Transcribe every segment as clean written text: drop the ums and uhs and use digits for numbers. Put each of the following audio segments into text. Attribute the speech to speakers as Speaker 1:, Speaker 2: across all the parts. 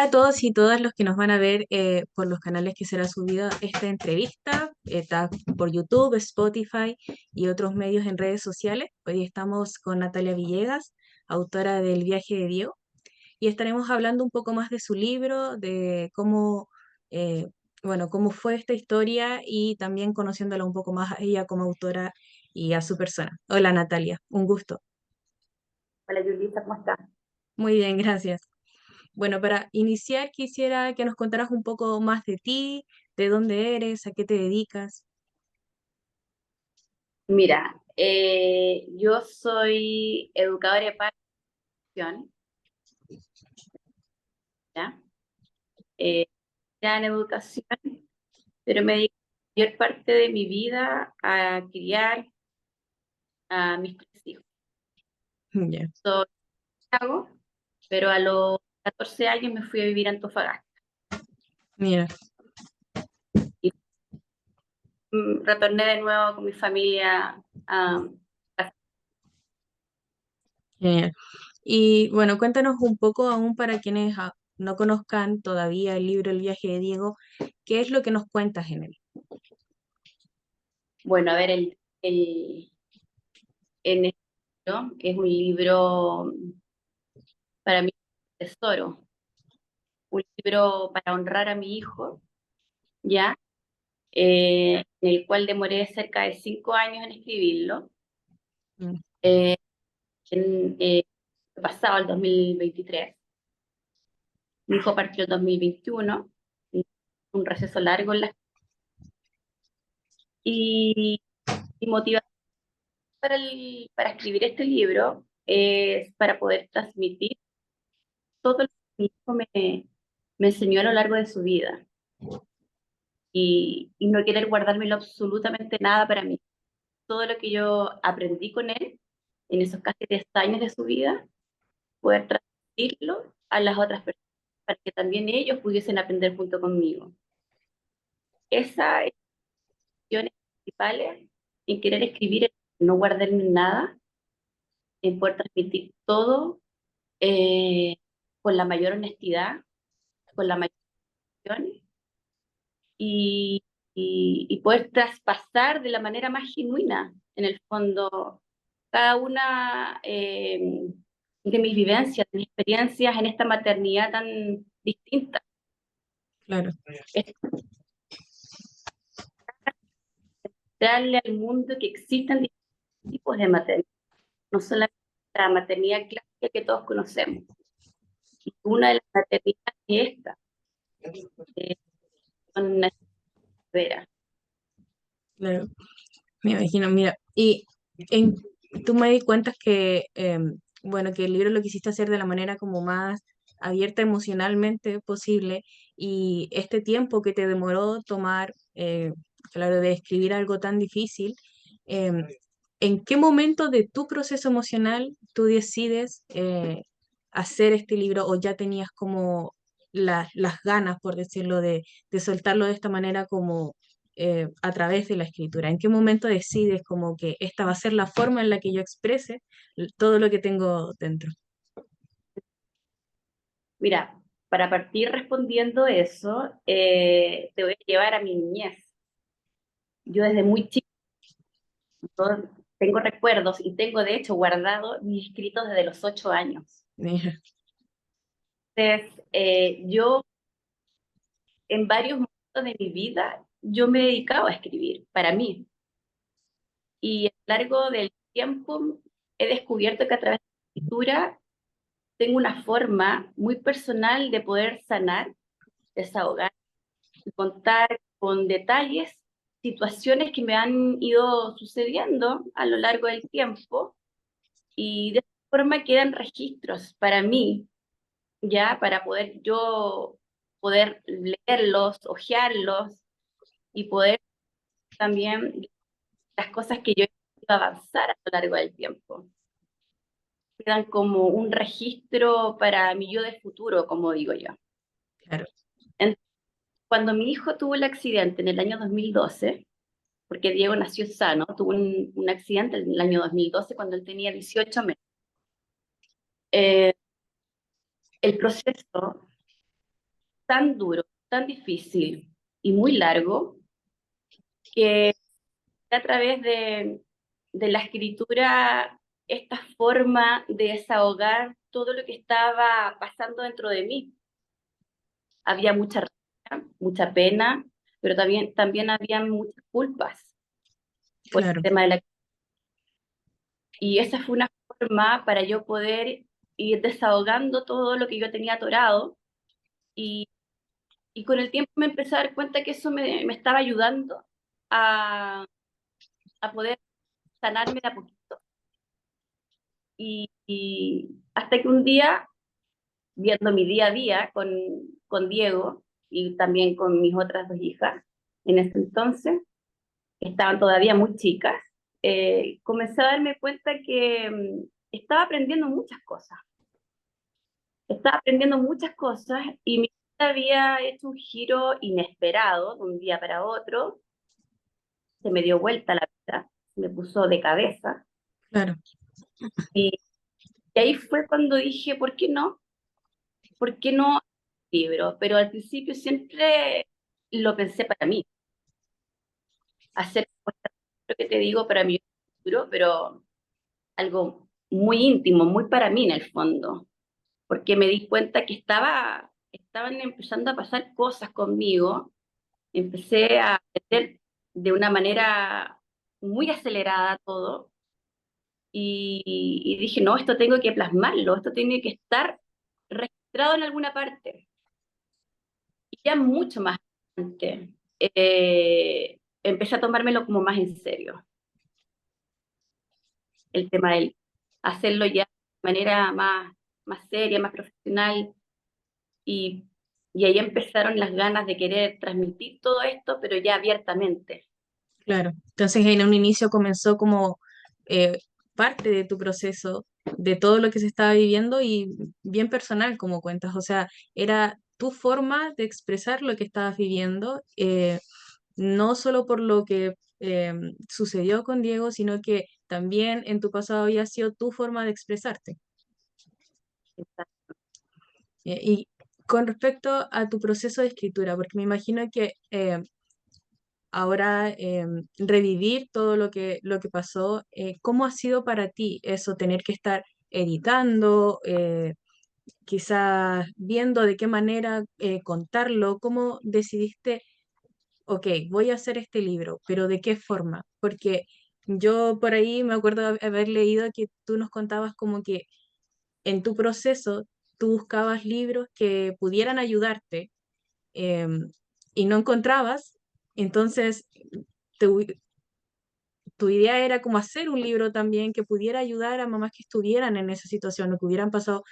Speaker 1: Hola a todos y todas los que nos van a ver por los canales que será subida esta entrevista, está por YouTube, Spotify y otros medios en redes sociales. Hoy estamos con Natalia Villegas, autora del Viaje de Diego, y estaremos hablando un poco más de su libro, de cómo, eh, bueno, cómo fue esta historia y también conociéndola un poco más a ella como autora y a su persona. Hola Natalia, un gusto.
Speaker 2: Hola, Yulisa, ¿cómo estás?
Speaker 1: Muy bien, gracias. Bueno, para iniciar quisiera que nos contaras un poco más de ti, de dónde eres, a qué te dedicas.
Speaker 2: Mira, yo soy educadora de pasión, ¿ya? Eh, ya en educación, pero me dedico la mayor parte de mi vida a criar a mis tres hijos.
Speaker 1: Ya,
Speaker 2: Soy hago, pero a los 14 años me fui a vivir a Antofagasta
Speaker 1: mira,
Speaker 2: y retorné de nuevo con mi familia a
Speaker 1: genial. Y bueno, cuéntanos un poco, aún para quienes no conozcan todavía el libro El viaje de Diego, ¿qué es lo que nos cuentas en él?
Speaker 2: bueno, a ver, en este libro es un libro para mí un tesoro, un libro para honrar a mi hijo, ¿ya? En el cual demoré cerca de 5 años en escribirlo.
Speaker 1: Mm,
Speaker 2: Eh, en, pasado el 2023. Mi hijo partió el 2021, un receso largo en la... Y mi motivación para escribir este libro es para poder transmitir todo lo que mi hijo me enseñó a lo largo de su vida y no querer guardármelo absolutamente nada para mí. Todo lo que yo aprendí con él en esos casi 10 años de su vida, poder transmitirlo a las otras personas para que también ellos pudiesen aprender junto conmigo. Esa es la acción principal en querer escribir, no guardarme nada, en poder transmitir todo eh, con la mayor honestidad, con la mayor pasión y poder traspasar de la manera más genuina, en el fondo, cada una de mis vivencias, de mis experiencias en esta maternidad tan distinta.
Speaker 1: claro,
Speaker 2: Es darle al mundo que existen distintos tipos de maternidad, no solamente la maternidad clásica que todos conocemos. Y una de las maternidades es esta, eh, son una vera.
Speaker 1: claro, me imagino, mira, y en, tú me di cuenta que, bueno, que el libro lo quisiste hacer de la manera como más abierta emocionalmente posible y este tiempo que te demoró tomar, claro, de escribir algo tan difícil, em, ¿en qué momento de tu proceso emocional tú decides hacer este libro o ya tenías como las ganas, por decirlo, de soltarlo de esta manera como a través de la escritura? ¿En qué momento decides como que esta va a ser la forma en la que yo exprese todo lo que tengo dentro?
Speaker 2: Mira, para partir respondiendo eso, te voy a llevar a mi niñez. Yo desde muy chico tengo recuerdos y tengo de hecho guardado mis escritos desde los 8 años.
Speaker 1: Mira,
Speaker 2: Entonces, yo en varios momentos de mi vida, yo me he dedicado a escribir para mí. Y a lo largo del tiempo he descubierto que a través de la escritura tengo una forma muy personal de poder sanar, desahogar y contar con detalles situaciones que me han ido sucediendo a lo largo del tiempo y de esta forma quedan registros para mí, ya para poder yo poder leerlos, hojearlos y poder también las cosas que yo he ido a avanzar a lo largo del tiempo. Quedan como un registro para mi yo de futuro, como digo yo.
Speaker 1: claro,
Speaker 2: En- Cuando mi hijo tuvo el accidente en el año 2012, porque Diego nació sano, tuvo un accidente en el año 2012 cuando él tenía 18 meses. Eh, el proceso tan duro, tan difícil y muy largo que a través de la escritura esta forma de desahogar todo lo que estaba pasando dentro de mí. Había mucha rabia, mucha pena, pero también había muchas culpas por el
Speaker 1: claro,
Speaker 2: tema de la... Y esa fue una forma para yo poder ir desahogando todo lo que yo tenía atorado y, y con el tiempo me empecé a dar cuenta que eso me estaba ayudando a, a poder sanarme de a poquito. Y hasta que un día, viendo mi día a día con Diego y también con mis otras dos hijas, en ese entonces, que estaban todavía muy chicas, comencé a darme cuenta que estaba aprendiendo muchas cosas. Estaba aprendiendo muchas cosas y mi vida había hecho un giro inesperado de un día para otro. Se me dio vuelta la vida, se me puso de cabeza.
Speaker 1: claro,
Speaker 2: Y, y ahí fue cuando dije, ¿por qué no? ¿Por qué no libro? Pero al principio siempre lo pensé para mí, hacer lo que te digo para mi futuro, pero algo muy íntimo, muy para mí en el fondo, porque me di cuenta que estaban empezando a pasar cosas conmigo, empecé a aprender de una manera muy acelerada todo y dije, no, esto tengo que plasmarlo, esto tiene que estar registrado en alguna parte. Y ya mucho más adelante, empecé a tomármelo como más en serio, el tema del hacerlo ya de manera más seria, más profesional, y, y ahí empezaron las ganas de querer transmitir todo esto, pero ya abiertamente.
Speaker 1: claro. Entonces en un inicio comenzó como eh, parte de tu proceso, de todo lo que se estaba viviendo y bien personal, como cuentas. O sea, era tu forma de expresar lo que estabas viviendo, no solo por lo que sucedió con Diego, sino que también en tu pasado había sido tu forma de expresarte. Y con respecto a tu proceso de escritura, porque me imagino que ahora revivir todo lo que pasó, ¿cómo ha sido para ti eso, tener que estar editando, quizás viendo de qué manera contarlo? ¿Cómo decidiste, ok, voy a hacer este libro, pero de qué forma? Porque yo por ahí me acuerdo de haber leído que tú nos contabas como que en tu proceso tú buscabas libros que pudieran ayudarte em, y no encontrabas, entonces tu, tu idea era como hacer un libro también que pudiera ayudar a mamás que estuvieran en esa situación o que hubieran pasado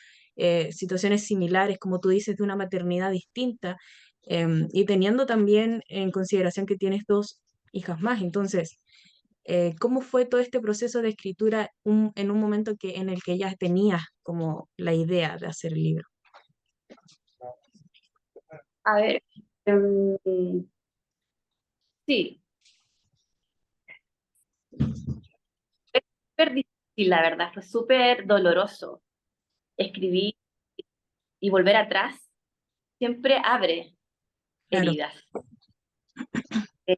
Speaker 1: situaciones similares, como tú dices, de una maternidad distinta, y teniendo también en consideración que tienes dos hijas más. Entonces, ¿cómo fue todo este proceso de escritura en un momento en el que ya tenías como la idea de hacer el libro?
Speaker 2: A ver, sí, fue súper difícil, la verdad, fue súper doloroso escribir y volver atrás. Siempre abre
Speaker 1: Claro,
Speaker 2: heridas. Eh,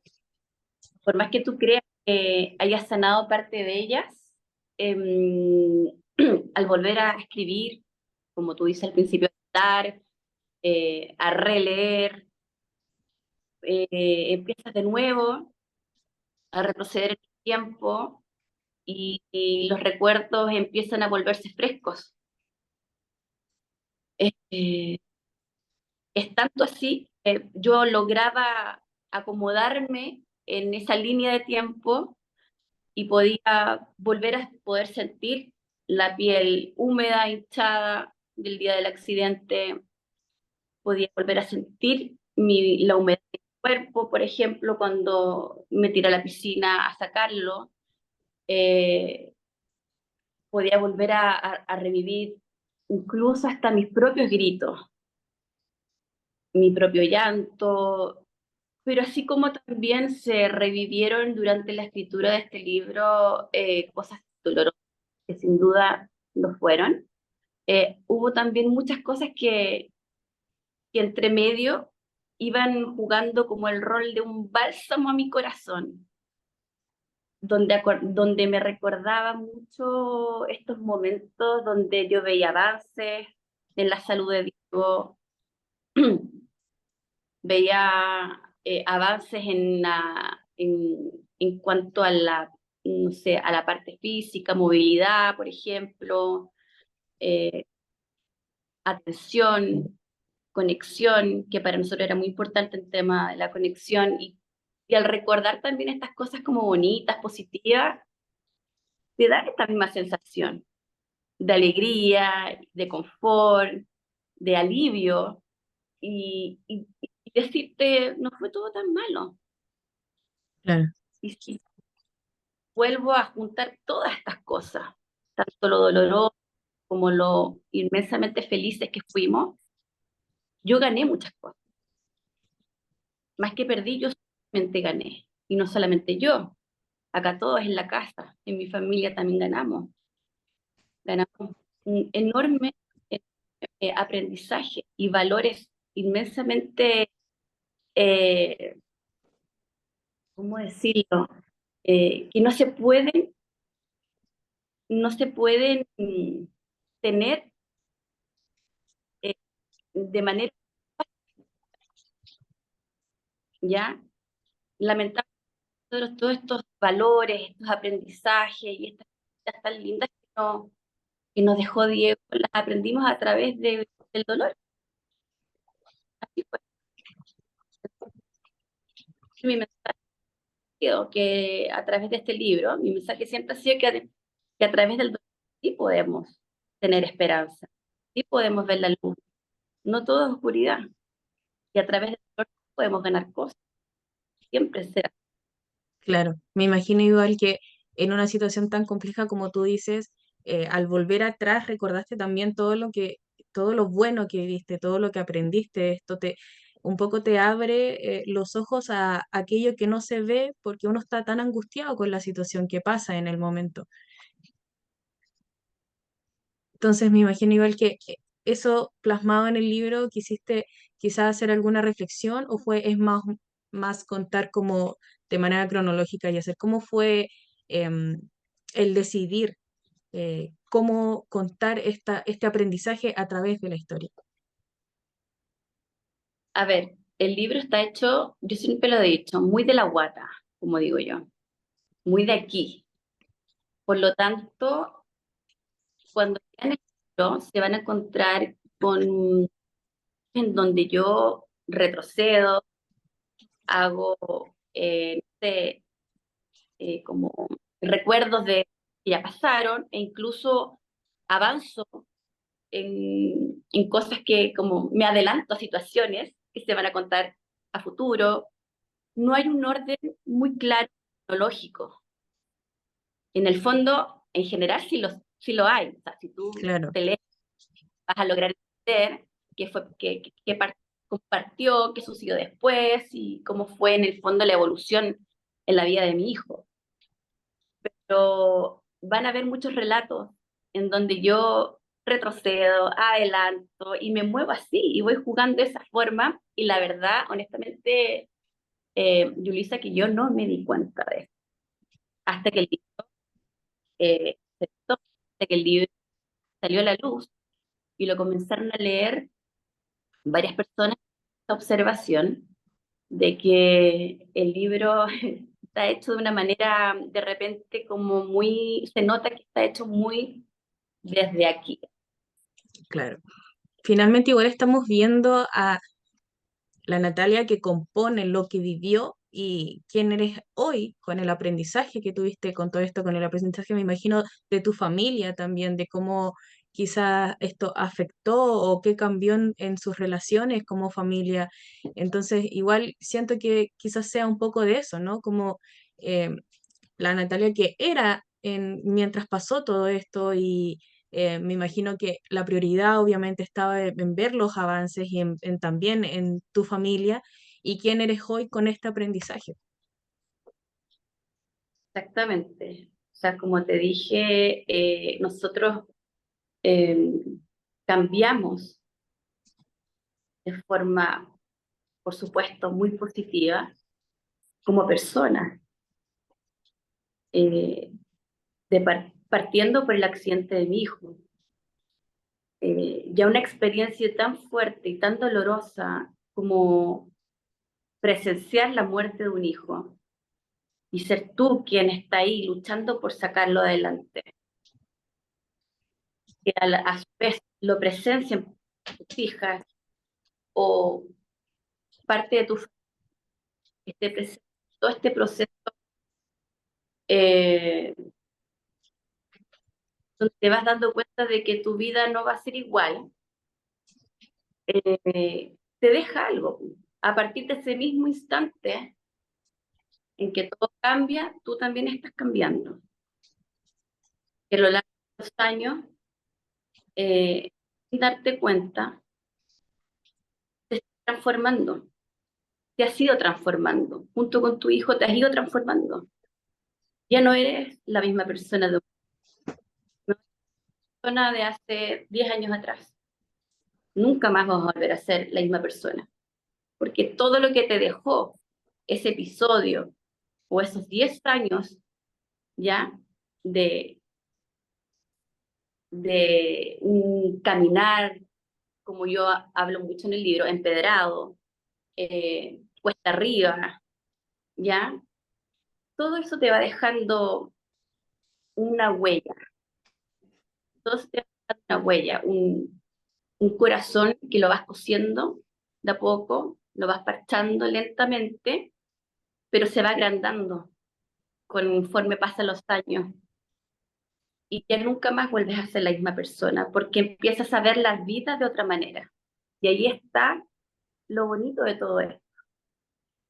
Speaker 2: por más que tú creas que hayas sanado parte de ellas, em, al volver a escribir, como tú dices al principio, a editar, a releer, empiezas de nuevo a retroceder en el tiempo y los recuerdos empiezan a volverse frescos. Eh, es tanto así, yo lograba acomodarme en esa línea de tiempo y podía volver a poder sentir la piel húmeda, hinchada del día del accidente, podía volver a sentir la humedad del cuerpo, por ejemplo, cuando me tiré a la piscina a sacarlo, eh, podía volver a revivir incluso hasta mis propios gritos, mi propio llanto, pero así como también se revivieron durante la escritura de este libro cosas dolorosas, que sin duda lo fueron, hubo también muchas cosas que entre medio iban jugando como el rol de un bálsamo a mi corazón, donde me recordaba mucho estos momentos donde yo veía avances en la salud de Diego, veía avances en cuanto a la, no sé, a la parte física, movilidad, por ejemplo, eh, atención, conexión, que para nosotros era muy importante el tema de la conexión, y al recordar también estas cosas como bonitas, positivas, te da esta misma sensación de alegría, de confort, de alivio, y decirte, no fue todo tan malo.
Speaker 1: Claro,
Speaker 2: Y si vuelvo a juntar todas estas cosas, tanto lo doloroso como lo inmensamente felices que fuimos, yo gané muchas cosas. Más que perdí, yo solamente gané. Y no solamente yo, acá todos en la casa, en mi familia también ganamos. Ganamos un enorme aprendizaje y valores inmensamente, eh, ¿cómo decirlo? Que no se pueden tener de manera, ya, lamentablemente todos estos valores, estos aprendizajes y estas cosas tan lindas que nos dejó Diego, las aprendimos a través del dolor. Así fue. Mi mensaje quedó que a través de este libro, mi mensaje siempre ha sido que a través del dolor sí podemos tener esperanza, sí podemos ver la luz, no todo es oscuridad, y a través del dolor podemos ganar cosas, siempre será.
Speaker 1: claro. Me imagino igual que en una situación tan compleja como tú dices, al volver atrás recordaste también todo lo bueno que viste, todo lo que aprendiste. Esto un poco te abre los ojos a aquello que no se ve porque uno está tan angustiado con la situación que pasa en el momento. Entonces me imagino igual que eso plasmado en el libro, quisiste quizás hacer alguna reflexión o es más contar como de manera cronológica y hacer cómo fue em, el decidir cómo contar este aprendizaje a través de la historia.
Speaker 2: A ver, el libro está hecho, yo siempre lo he dicho, muy de la guata, como digo yo, muy de aquí. Por lo tanto, cuando lean el libro, se van a encontrar con en donde yo retrocedo, hago no sé, como recuerdos de que ya pasaron, e incluso avanzo en cosas que como me adelanto a situaciones que se van a contar a futuro. No hay un orden muy claro, lógico. En el fondo, en general, sí lo hay. O sea, si tú
Speaker 1: Claro,
Speaker 2: te lees, vas a lograr entender qué fue, compartió, qué sucedió después y cómo fue en el fondo la evolución en la vida de mi hijo. Pero van a haber muchos relatos en donde yo retrocedo, adelanto y me muevo así y voy jugando de esa forma. Y la verdad, honestamente, Yulisa, que yo no me di cuenta de eso hasta que el libro, hasta que el libro salió a la luz y lo comenzaron a leer varias personas. Esta observación de que el libro está hecho de una manera de repente como muy, se nota que está hecho muy desde aquí.
Speaker 1: claro. Finalmente igual estamos viendo a la Natalia que compone lo que vivió y quién eres hoy con el aprendizaje que tuviste con todo esto, con el aprendizaje, me imagino, de tu familia también, de cómo quizás esto afectó o qué cambió en sus relaciones como familia. Entonces, igual siento que quizás sea un poco de eso, ¿no? Como eh, la Natalia que era mientras pasó todo esto y me imagino que la prioridad obviamente estaba en ver los avances y también en tu familia y quién eres hoy con este aprendizaje.
Speaker 2: Exactamente. O sea, como te dije, nosotros eh, cambiamos de forma, por supuesto, muy positiva como persona, eh, partiendo por el accidente de mi hijo. Ya una experiencia tan fuerte y tan dolorosa como presenciar la muerte de un hijo y ser tú quien está ahí luchando por sacarlo adelante, que a su vez lo presencien tus hijas o parte de tu familia que esté presente en todo este proceso, eh, donde te vas dando cuenta de que tu vida no va a ser igual, te deja algo. A partir de ese mismo instante en que todo cambia, tú también estás cambiando. Que a lo largo de los años, sin darte cuenta, te estás transformando, te has ido transformando. Junto con tu hijo te has ido transformando. Ya no eres la misma persona de una persona de hace 10 años atrás. Nunca más vas a volver a ser la misma persona. Porque todo lo que te dejó ese episodio o esos 10 años ya de, de un caminar, como yo hablo mucho en el libro, empedrado, cuesta arriba, ¿ya? Todo eso te va dejando una huella, todo eso te va dejando una huella, un corazón que lo vas cosiendo de a poco, lo vas parchando lentamente, pero se va agrandando conforme pasan los años y ya nunca más vuelves a ser la misma persona porque empiezas a ver la vida de otra manera. Y ahí está lo bonito de todo esto,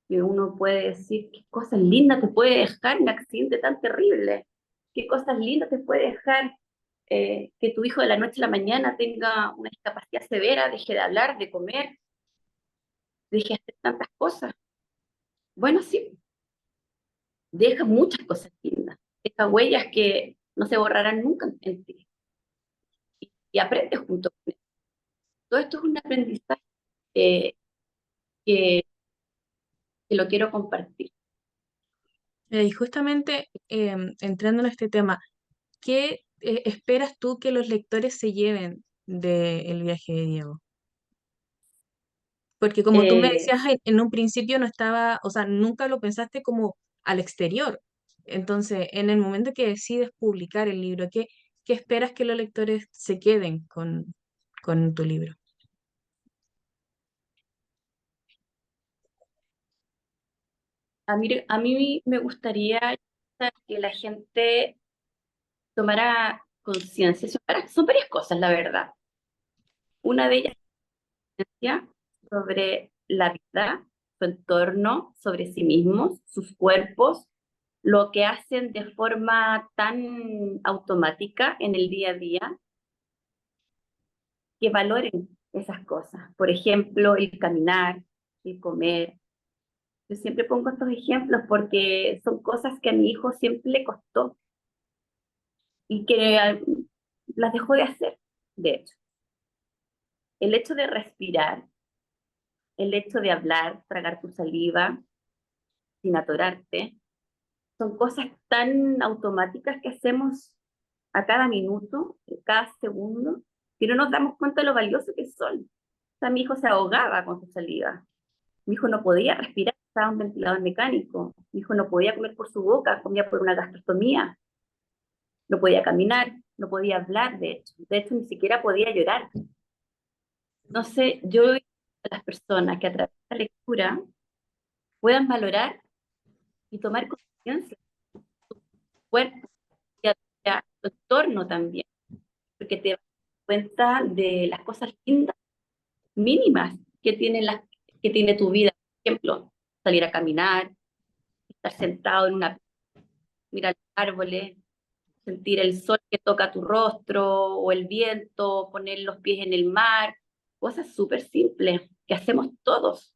Speaker 2: que uno puede decir qué cosas lindas te puede dejar un accidente tan terrible, qué cosas lindas te puede dejar que tu hijo de la noche a la mañana tenga una discapacidad severa, deje de hablar, de comer, deje de hacer tantas cosas. Bueno, sí, deja muchas cosas lindas, deja huellas que no se borrarán nunca en ti y aprendes junto con él. Todo esto es un aprendizaje eh, que, que lo quiero compartir.
Speaker 1: Y justamente entrando en este tema, ¿qué esperas tú que los lectores se lleven del viaje de Diego? Porque como tú me
Speaker 2: Eh,
Speaker 1: decías en un principio no estaba, o sea, nunca lo pensaste como al exterior. Entonces, en el momento que decides publicar el libro, ¿qué esperas que los lectores se queden con tu libro?
Speaker 2: a mí me gustaría que la gente tomara conciencia. Son varias cosas, la verdad. Una de ellas es conciencia sobre la vida, su entorno, sobre sí mismos, sus cuerpos, lo que hacen de forma tan automática en el día a día, que valoren esas cosas. Por ejemplo, el caminar, el comer. Yo siempre pongo estos ejemplos porque son cosas que a mi hijo siempre le costó y que las dejó de hacer, de hecho. El hecho de respirar, el hecho de hablar, tragar tu saliva sin atorarte, son cosas tan automáticas que hacemos a cada minuto, a cada segundo, que no nos damos cuenta de lo valioso que son. O sea, mi hijo se ahogaba con su saliva. Mi hijo no podía respirar, estaba en un ventilador mecánico. Mi hijo no podía comer por su boca, comía por una gastrostomía. No podía caminar, no podía hablar, de hecho. De hecho, ni siquiera podía llorar. No sé, yo a las personas que a través de la lectura puedan valorar y tomar conciencia de su cuerpo y de su entorno también, porque te das cuenta de las cosas lindas, mínimas que tiene tu vida. Por ejemplo, salir a caminar, estar sentado en una, mirar los árboles, sentir el sol que toca tu rostro o el viento, poner los pies en el mar, cosas súper simples que hacemos todos,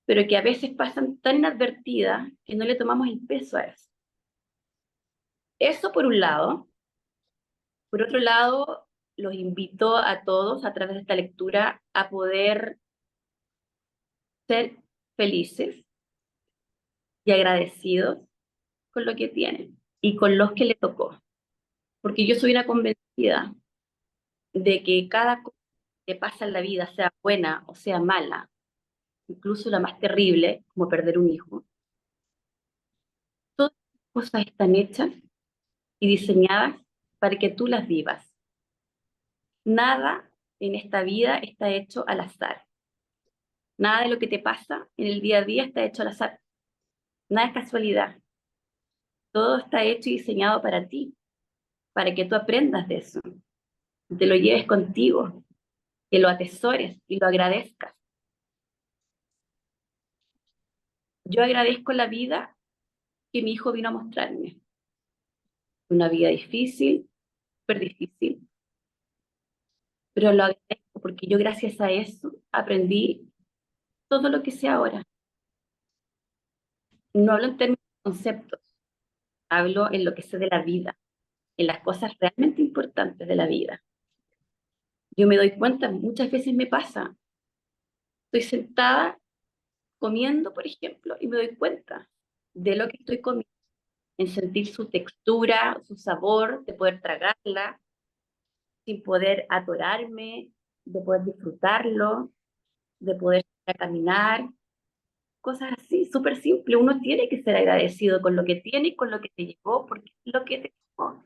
Speaker 2: pero que a veces pasan tan inadvertidas que no le tomamos el peso a eso. Eso por un lado. Por otro lado, los invito a todos a través de esta lectura a poder ser felices y agradecidos con lo que tienen y con los que le tocó. Porque yo soy una convencida de que cada cosa que pasa en la vida, sea buena o sea mala, incluso la más terrible, como perder un hijo, todas las cosas están hechas y diseñadas para que tú las vivas. Nada en esta vida está hecho al azar. Nada de lo que te pasa en el día a día está hecho al azar. Nada es casualidad. Todo está hecho y diseñado para ti, para que tú aprendas de eso, te lo lleves contigo, que lo atesores y lo agradezcas. Yo agradezco la vida que mi hijo vino a mostrarme. Una vida difícil, súper difícil, pero lo agradezco porque yo gracias a eso aprendí todo lo que sé ahora. No hablo en términos de conceptos, hablo en lo que sé de la vida, en las cosas realmente importantes de la vida. Yo me doy cuenta, muchas veces me pasa, estoy sentada comiendo, por ejemplo, y me doy cuenta de lo que estoy comiendo, en sentir su textura, su sabor, de poder tragarla, sin poder atorarme, de poder disfrutarlo, de poder salir a caminar, cosas así, súper simple. Uno tiene que ser agradecido con lo que tiene y con lo que te llegó, porque es lo que te tocó.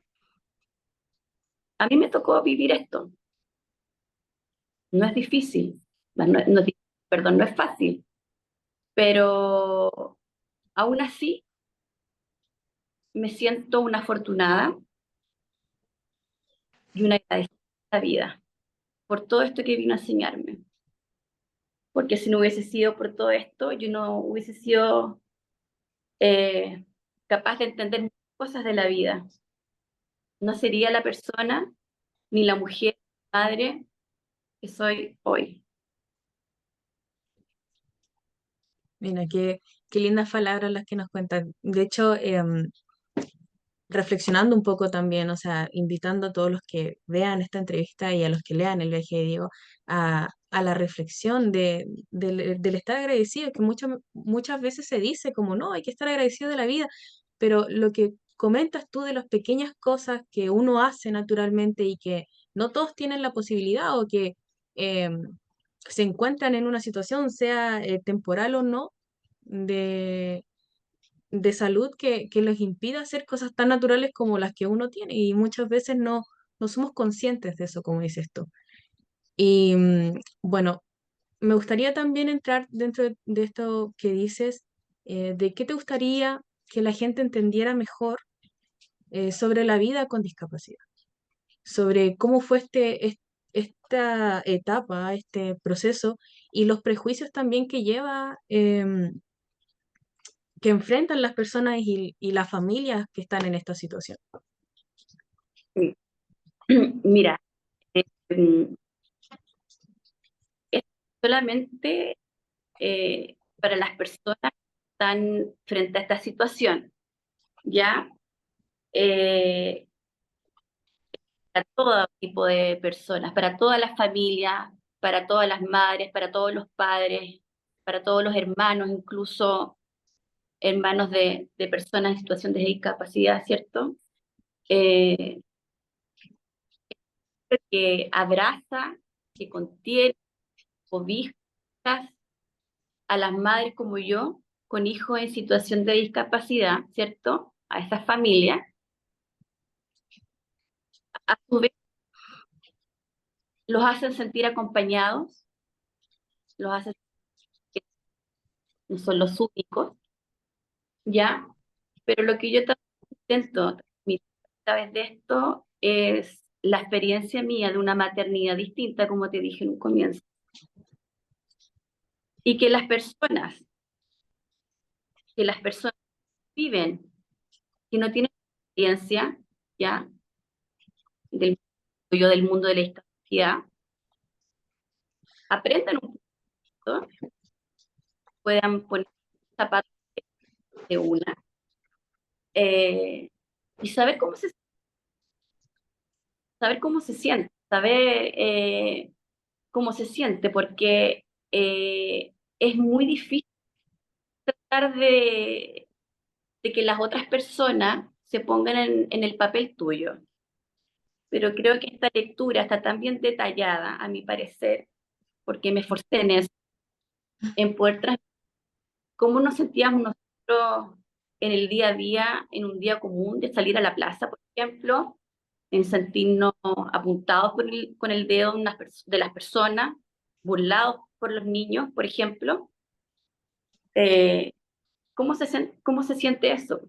Speaker 2: A mí me tocó vivir esto. No es difícil, perdón, no es fácil, pero aún así me siento una afortunada y una agradecida a la vida por todo esto que vino a enseñarme. Porque si no hubiese sido por todo esto, yo no hubiese sido eh, capaz de entender muchas cosas de la vida. No sería la persona ni la mujer, madre que soy hoy.
Speaker 1: Mira, qué lindas palabras las que nos cuentan. De hecho, reflexionando un poco también, o sea, invitando a todos los que vean esta entrevista y a los que lean el viaje de Diego a la reflexión del estar agradecido, que muchas veces se dice como, no, hay que estar agradecido de la vida, pero lo que comentas tú de las pequeñas cosas que uno hace naturalmente y que no todos tienen la posibilidad o que se encuentran en una situación, sea temporal o no, de salud que les impida hacer cosas tan naturales como las que uno tiene y muchas veces no somos conscientes de eso, como dices tú. Y bueno, me gustaría también entrar dentro de esto que dices, de qué te gustaría que la gente entendiera mejor sobre la vida con discapacidad, sobre cómo fue esta etapa, este proceso y los prejuicios también que lleva, que enfrentan las personas y las familias que están en esta situación.
Speaker 2: Mira, mm, es solamente para las personas que están frente a esta situación, ¿ya? Eh, para todo tipo de personas, para todas las familias, para todas las madres, para todos los padres, para todos los hermanos, incluso hermanos de personas en situación de discapacidad, ¿cierto? Eh, que abraza, que contiene, cobija a las madres como yo, con hijos en situación de discapacidad, ¿cierto? A esas familias, a su vez los hacen sentir acompañados, los hacen sentir que no son los únicos, ¿ya? Pero lo que yo también intento transmitir a través de esto es la experiencia mía de una maternidad distinta, como te dije en un comienzo, y que las personas viven, que no tienen experiencia, ¿ya? Del, yo del mundo de la discapacidad, aprendan un poquito, puedan poner zapatos de una y saber cómo se siente, saber cómo se siente, porque es muy difícil tratar de que las otras personas se pongan en el papel tuyo. Pero creo que esta lectura está tan bien detallada, a mi parecer, porque me esforcé en eso, en poder transmitir cómo nos sentíamos nosotros en el día a día, en un día común, de salir a la plaza, por ejemplo, en sentirnos apuntados con el dedo de las personas, burlados por los niños, por ejemplo. Eh, cómo se siente eso?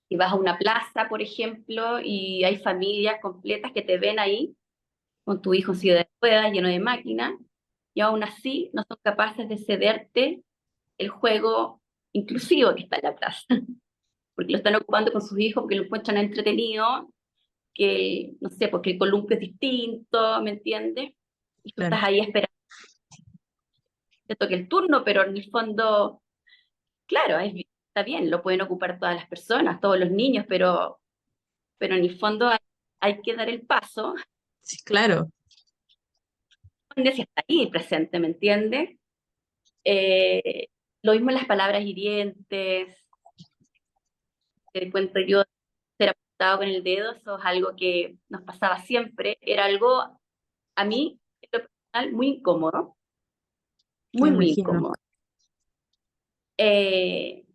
Speaker 2: Y vas a una plaza, por ejemplo, y hay familias completas que te ven ahí, con tu hijo en silla de ruedas, lleno de máquinas, y aún así no son capaces de cederte el juego inclusivo que está en la plaza, porque lo están ocupando con sus hijos, porque lo encuentran entretenido, que, no sé, porque el columpio es distinto, ¿me entiendes? Y tú
Speaker 1: Claro,
Speaker 2: estás ahí esperando que te toque el turno, pero en el fondo, claro, está bien, lo pueden ocupar todas las personas, todos los niños, pero en el fondo hay que dar el paso,
Speaker 1: sí, claro,
Speaker 2: donde si está ahí presente, ¿me entiendes? Eh, lo mismo en las palabras hirientes, te cuento yo, ser apuntado con el dedo, eso es algo que nos pasaba siempre, era algo a mí, en lo personal, muy incómodo,
Speaker 1: me
Speaker 2: muy
Speaker 1: imagino.
Speaker 2: incómodo. Eh,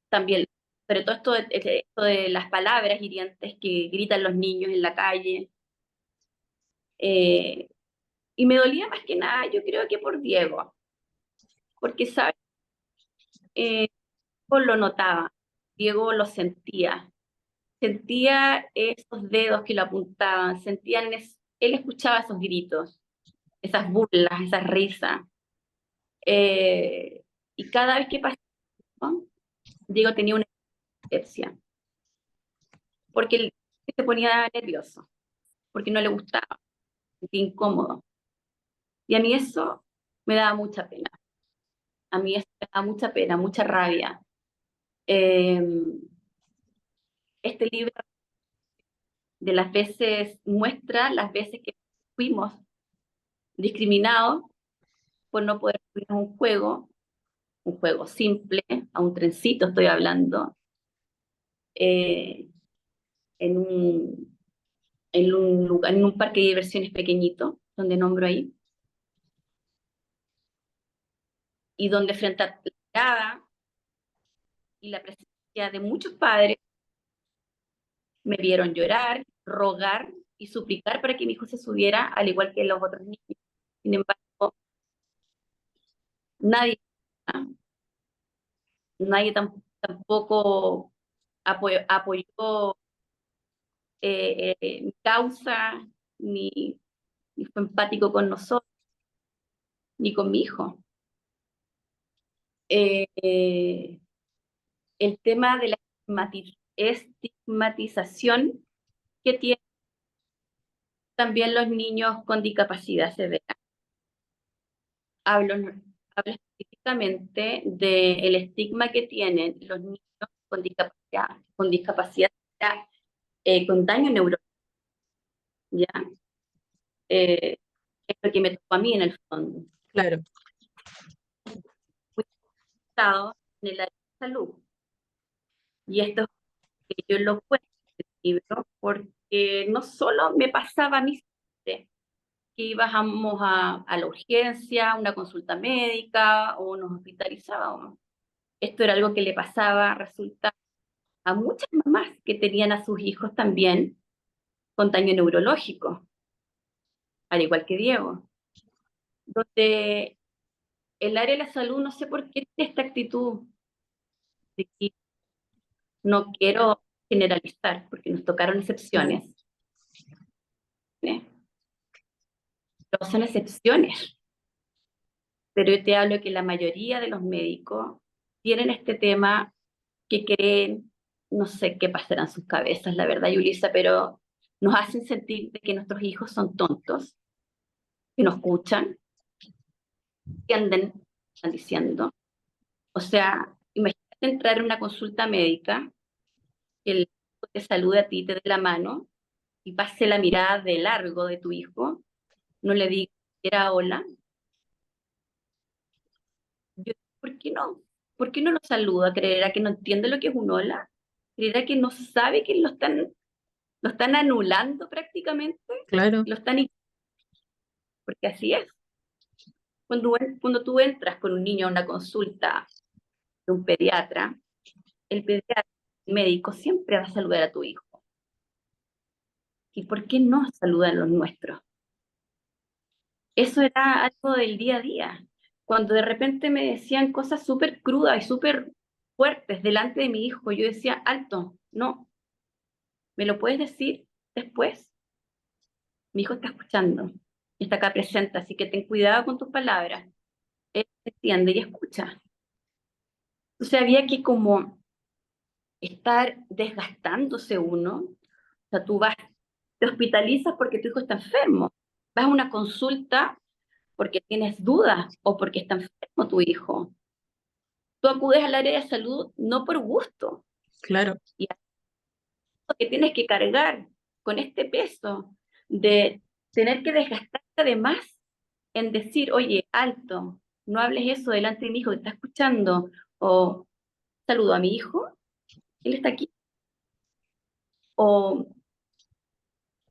Speaker 2: también, sobre todo esto de las palabras hirientes que gritan los niños en la calle, eh, y me dolía más que nada, yo creo que por Diego, porque, ¿sabes? Eh, Diego lo notaba, Diego lo sentía, sentía esos dedos que lo apuntaban, él escuchaba esos gritos, esas burlas, esas risas. Eh, y cada vez que pasaba, Diego tenía una epilepsia, porque él se ponía nervioso, porque no le gustaba, se sentía incómodo. Y a mí eso me daba mucha pena, a mí eso me daba mucha pena, mucha rabia. Eh, este libro de las veces muestra las veces que fuimos discriminados por no poder jugar un juego simple, a un trencito estoy hablando, eh, en en un parque de diversiones pequeñito, donde nombro ahí, y donde frente a la mirada y la presencia de muchos padres me vieron llorar, rogar y suplicar para que mi hijo se subiera, al igual que los otros niños. Sin embargo, nadie, ¿ah? Nadie tampoco apoyó mi causa, ni, ni fue empático con nosotros, ni con mi hijo. Eh, el tema de la estigmatización que tienen también los niños con discapacidad severa. Hablo, hablo específicamente del estigma que tienen los niños con discapacidad severa, con daño neurológico, ¿ya? Es lo que me tocó a mí en el fondo.
Speaker 1: Claro,
Speaker 2: Fui estado en el área de salud. Y esto es que yo lo cuento en el libro, porque no solo me pasaba a mí, que íbamos a la urgencia, a una consulta médica o nos hospitalizábamos. Esto era algo que le pasaba, resulta, a muchas mamás que tenían a sus hijos también con daño neurológico, al igual que Diego, donde el área de la salud, no sé por qué tiene esta actitud de que no quiero generalizar, porque nos tocaron
Speaker 1: claro,
Speaker 2: excepciones, ¿eh? Pero son excepciones, pero yo te hablo que la mayoría de los médicos tienen este tema que creen, no sé qué pasará en sus cabezas, la verdad, Yulisa, pero nos hacen sentir de que nuestros hijos son tontos, que no escuchan, que están diciendo. O sea, imagínate entrar en una consulta médica, que el médico te salude a ti, te dé la mano y pase la mirada de largo de tu hijo, no le diga era hola, Yo, ¿por qué no? ¿Por qué no lo saluda? ¿Creerá que no entiende lo que es un hola? ¿Creerá que no sabe que lo están anulando prácticamente?
Speaker 1: Claro,
Speaker 2: Lo están, porque así es. Cuando tú entras con un niño a una consulta de un pediatra, el pediatra, el médico, siempre va a saludar a tu hijo. ¿Y por qué no saludan los nuestros? Eso era algo del día a día. Cuando de repente me decían cosas súper crudas y súper fuertes delante de mi hijo, yo decía, alto, no, ¿me lo puedes decir después? Mi hijo está escuchando y está acá presente, así que ten cuidado con tus palabras. Él entiende y escucha. Entonces había que como estar desgastándose uno. O sea, tú vas, te hospitalizas porque tu hijo está enfermo. Vas a una consulta porque tienes dudas o porque está enfermo tu hijo. Tú acudes al área de salud no por gusto.
Speaker 1: claro,
Speaker 2: Y que tienes que cargar con este peso de tener que desgastarte además en decir, oye, alto, no hables eso delante de mi hijo que está escuchando, o saludo a mi hijo, él está aquí, o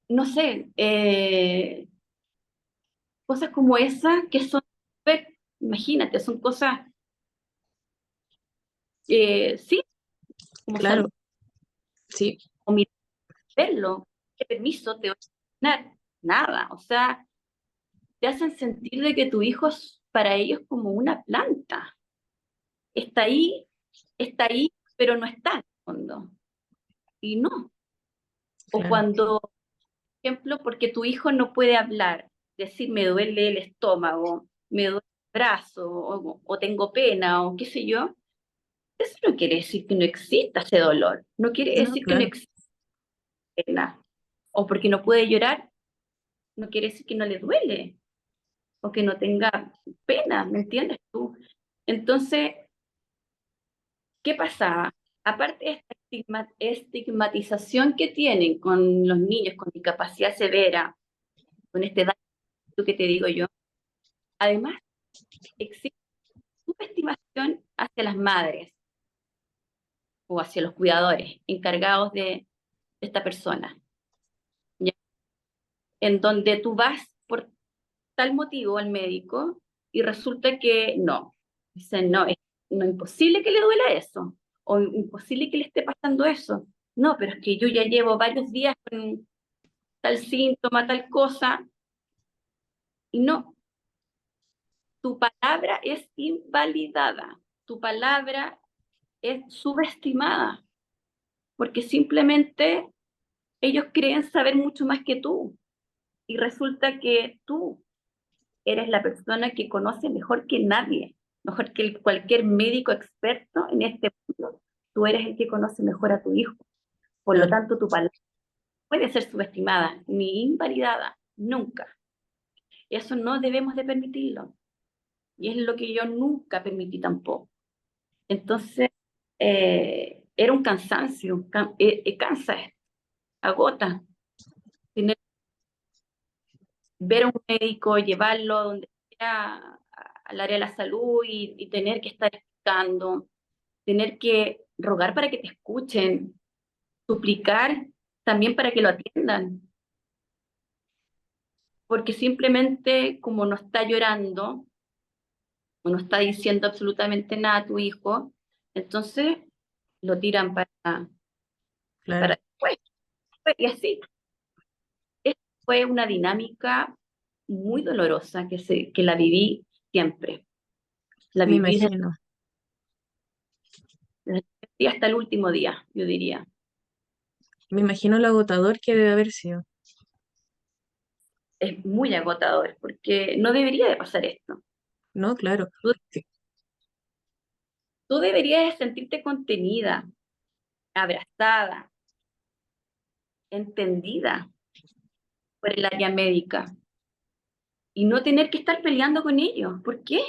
Speaker 2: no sé, cosas como esas que son, imagínate, son cosas, sí, como salud,
Speaker 1: claro, sí,
Speaker 2: o verlo, qué permiso te voy a dar, nada, o sea, te hacen sentir de que tu hijo es para ellos como una planta, está ahí, está ahí, pero no está en el fondo, y no. O
Speaker 1: claro.
Speaker 2: cuando, por ejemplo, porque tu hijo no puede hablar, decir me duele el estómago, me duele el brazo, o tengo pena, o qué sé yo, eso no quiere decir que no exista ese dolor, no quiere
Speaker 1: No,
Speaker 2: decir que no
Speaker 1: claro,
Speaker 2: exista pena, o porque no puede llorar, no quiere decir que no le duele, o que no tenga pena, ¿me entiendes tú? Entonces, ¿qué pasaba? Aparte de esta estigmatización que tienen con los niños con discapacidad severa, con este daño que te digo yo, además existe subestimación hacia las madres o hacia los cuidadores encargados de esta persona, ¿ya? En donde tú vas por tal motivo al médico y resulta que no. Dicen, no, es no, imposible que le duela eso, o imposible que le esté pasando eso. No, pero es que yo ya llevo varios días con tal síntoma, tal cosa, y no, tu palabra es invalidada, tu palabra es subestimada, porque simplemente ellos creen saber mucho más que tú, y resulta que tú eres la persona que conoce mejor que nadie, mejor que cualquier médico experto en este mundo. Tú eres el que conoce mejor a tu hijo. Por lo
Speaker 1: claro,
Speaker 2: tanto, tu palabra puede ser subestimada ni invalidada, nunca. Eso no debemos de permitirlo. Y es lo que yo nunca permití tampoco. Entonces, era un cansancio, cansa, agota. Tener, ver a un médico, llevarlo donde sea, al área de la salud y tener que estar explicando, tener que rogar para que te escuchen, suplicar también para que lo atiendan, porque simplemente como no está llorando o no está diciendo absolutamente nada a tu hijo, entonces lo tiran para
Speaker 1: claro.
Speaker 2: después. Y así, esta fue una dinámica muy dolorosa que la viví siempre. La
Speaker 1: Me
Speaker 2: viví
Speaker 1: imagino,
Speaker 2: desde el día hasta el último día, yo diría.
Speaker 1: me imagino lo agotador que debe haber sido.
Speaker 2: Es muy agotador porque no debería de pasar esto.
Speaker 1: No, claro,
Speaker 2: Tú,
Speaker 1: sí,
Speaker 2: tú deberías de sentirte contenida, abrazada, entendida por el área médica y no tener que estar peleando con ellos. ¿Por qué?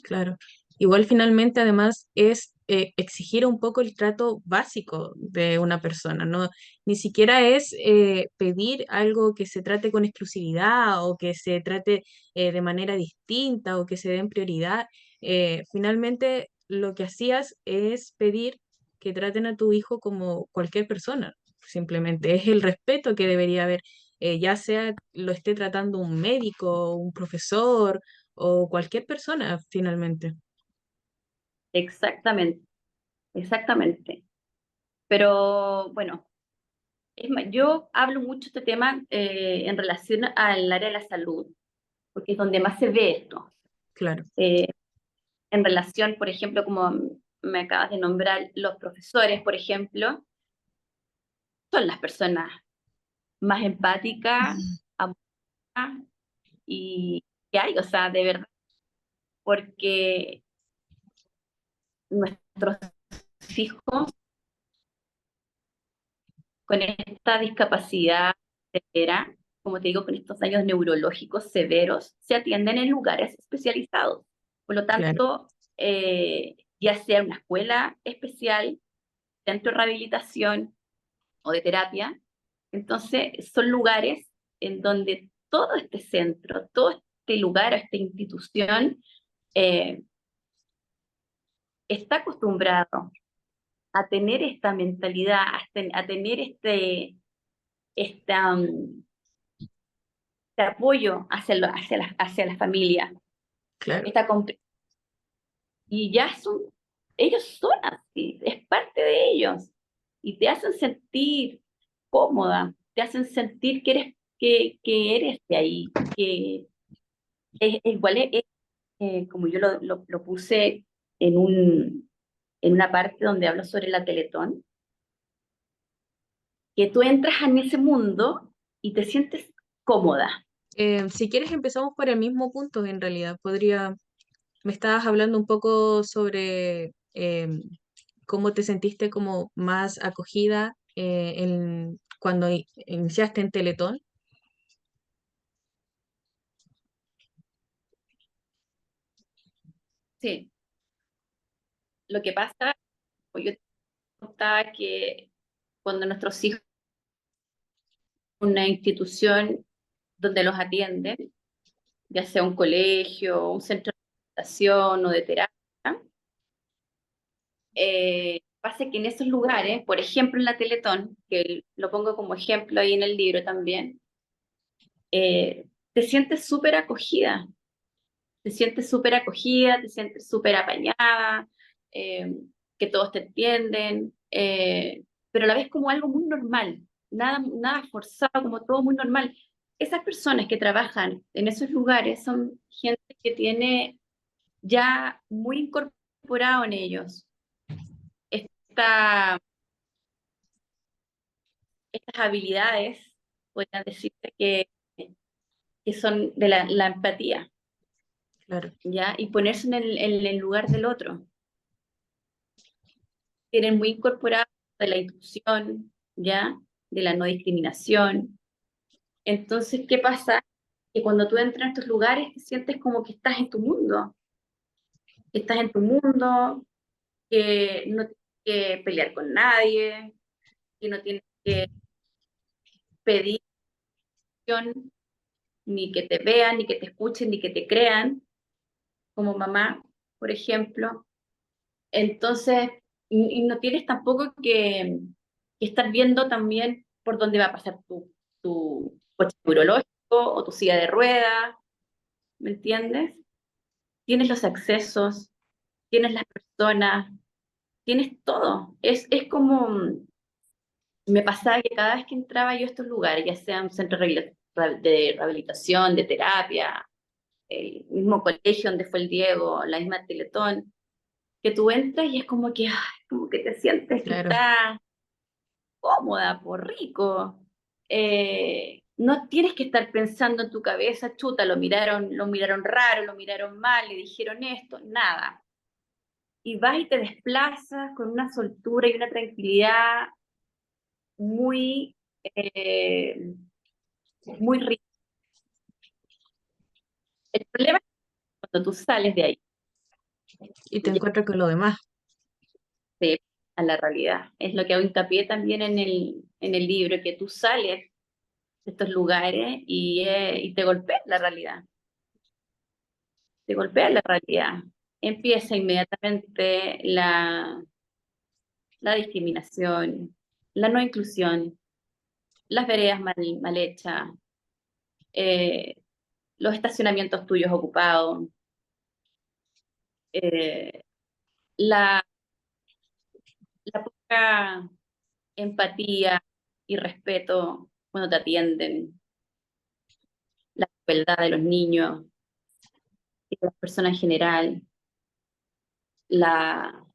Speaker 1: claro. Igual finalmente, además, es exigir un poco el trato básico de una persona, ¿no? Ni siquiera es pedir algo que se trate con exclusividad o que se trate de manera distinta o que se den prioridad. Finalmente, lo que hacías es pedir que traten a tu hijo como cualquier persona. Simplemente es el respeto que debería haber, ya sea lo esté tratando un médico, un profesor o cualquier persona, finalmente.
Speaker 2: Exactamente, exactamente. Pero bueno, yo hablo mucho de este tema en relación al área de la salud, porque es donde más se ve esto.
Speaker 1: Claro,
Speaker 2: Eh, en relación, por ejemplo, como me acabas de nombrar, los profesores, por ejemplo, son las personas más empáticas, amorosas y que hay, o sea, de verdad, porque nuestros hijos con esta discapacidad severa, como te digo, con estos daños neurológicos severos, se atienden en lugares especializados. Por lo
Speaker 1: claro,
Speaker 2: tanto, ya sea una escuela especial, centro de rehabilitación o de terapia, entonces son lugares en donde todo este centro, todo este lugar, esta institución, eh, está acostumbrado a tener esta mentalidad, a tener esta, este apoyo hacia la familia,
Speaker 1: claro,
Speaker 2: esta y ya son, ellos son así, es parte de ellos, y te hacen sentir cómoda, te hacen sentir que eres de ahí, que igual como yo lo puse en una parte donde hablo sobre la Teletón, que tú entras en ese mundo y te sientes cómoda.
Speaker 1: Si quieres, empezamos por el mismo punto, en realidad. Me estabas hablando un poco sobre cómo te sentiste como más acogida cuando iniciaste en Teletón.
Speaker 2: Sí, lo que pasa, pues yo te contaba que cuando nuestros hijos una institución donde los atienden, ya sea un colegio, un centro de educación o de terapia, pasa que en esos lugares, por ejemplo en la Teletón, que lo pongo como ejemplo ahí en el libro también, te sientes súper acogida, te sientes súper acogida, te sientes súper apañada, eh, que todos te entienden, pero a la vez como algo muy normal, nada forzado, como todo muy normal. Esas personas que trabajan en esos lugares son gente que tiene ya muy incorporado en ellos esta, estas habilidades, podrían decirte que son de la empatía,
Speaker 1: Claro,
Speaker 2: ¿ya? Y ponerse en el lugar del otro. Tienen muy incorporado de la inclusión, ¿ya? De la no discriminación. Entonces, ¿qué pasa? Que cuando tú entras a estos lugares te sientes como que estás en tu mundo, que estás en tu mundo, que no tienes que pelear con nadie, que no tienes que pedir atención, ni que te vean, ni que te escuchen, ni que te crean, como mamá, por ejemplo. Entonces, y no tienes tampoco que estar viendo también por dónde va a pasar tu coche neurológico o tu silla de ruedas, ¿me entiendes? Tienes los accesos, tienes las personas, tienes todo. Es como, me pasaba que cada vez que entraba yo a estos lugares, ya sea un centro de rehabilitación, de terapia, el mismo colegio donde fue el Diego, la misma Teletón, que tú entras y es como que, ay, como que te sientes que
Speaker 1: claro,
Speaker 2: estás cómoda, por rico. No tienes que estar pensando en tu cabeza, chuta, lo miraron raro, lo miraron mal, le dijeron esto, nada. Y vas y te desplazas con una soltura y una tranquilidad muy, eh, muy rica. El problema es cuando tú sales de ahí,
Speaker 1: y te encuentras con lo demás.
Speaker 2: a la realidad. Es lo que hago hincapié también en el libro, que tú sales de estos lugares y te golpea la realidad, te golpea la realidad. Empieza inmediatamente la discriminación, la no inclusión, las veredas mal hechas, eh, los estacionamientos tuyos ocupados, eh, la, la poca empatía y respeto cuando te atienden, la crueldad de los niños y de las personas en general, la,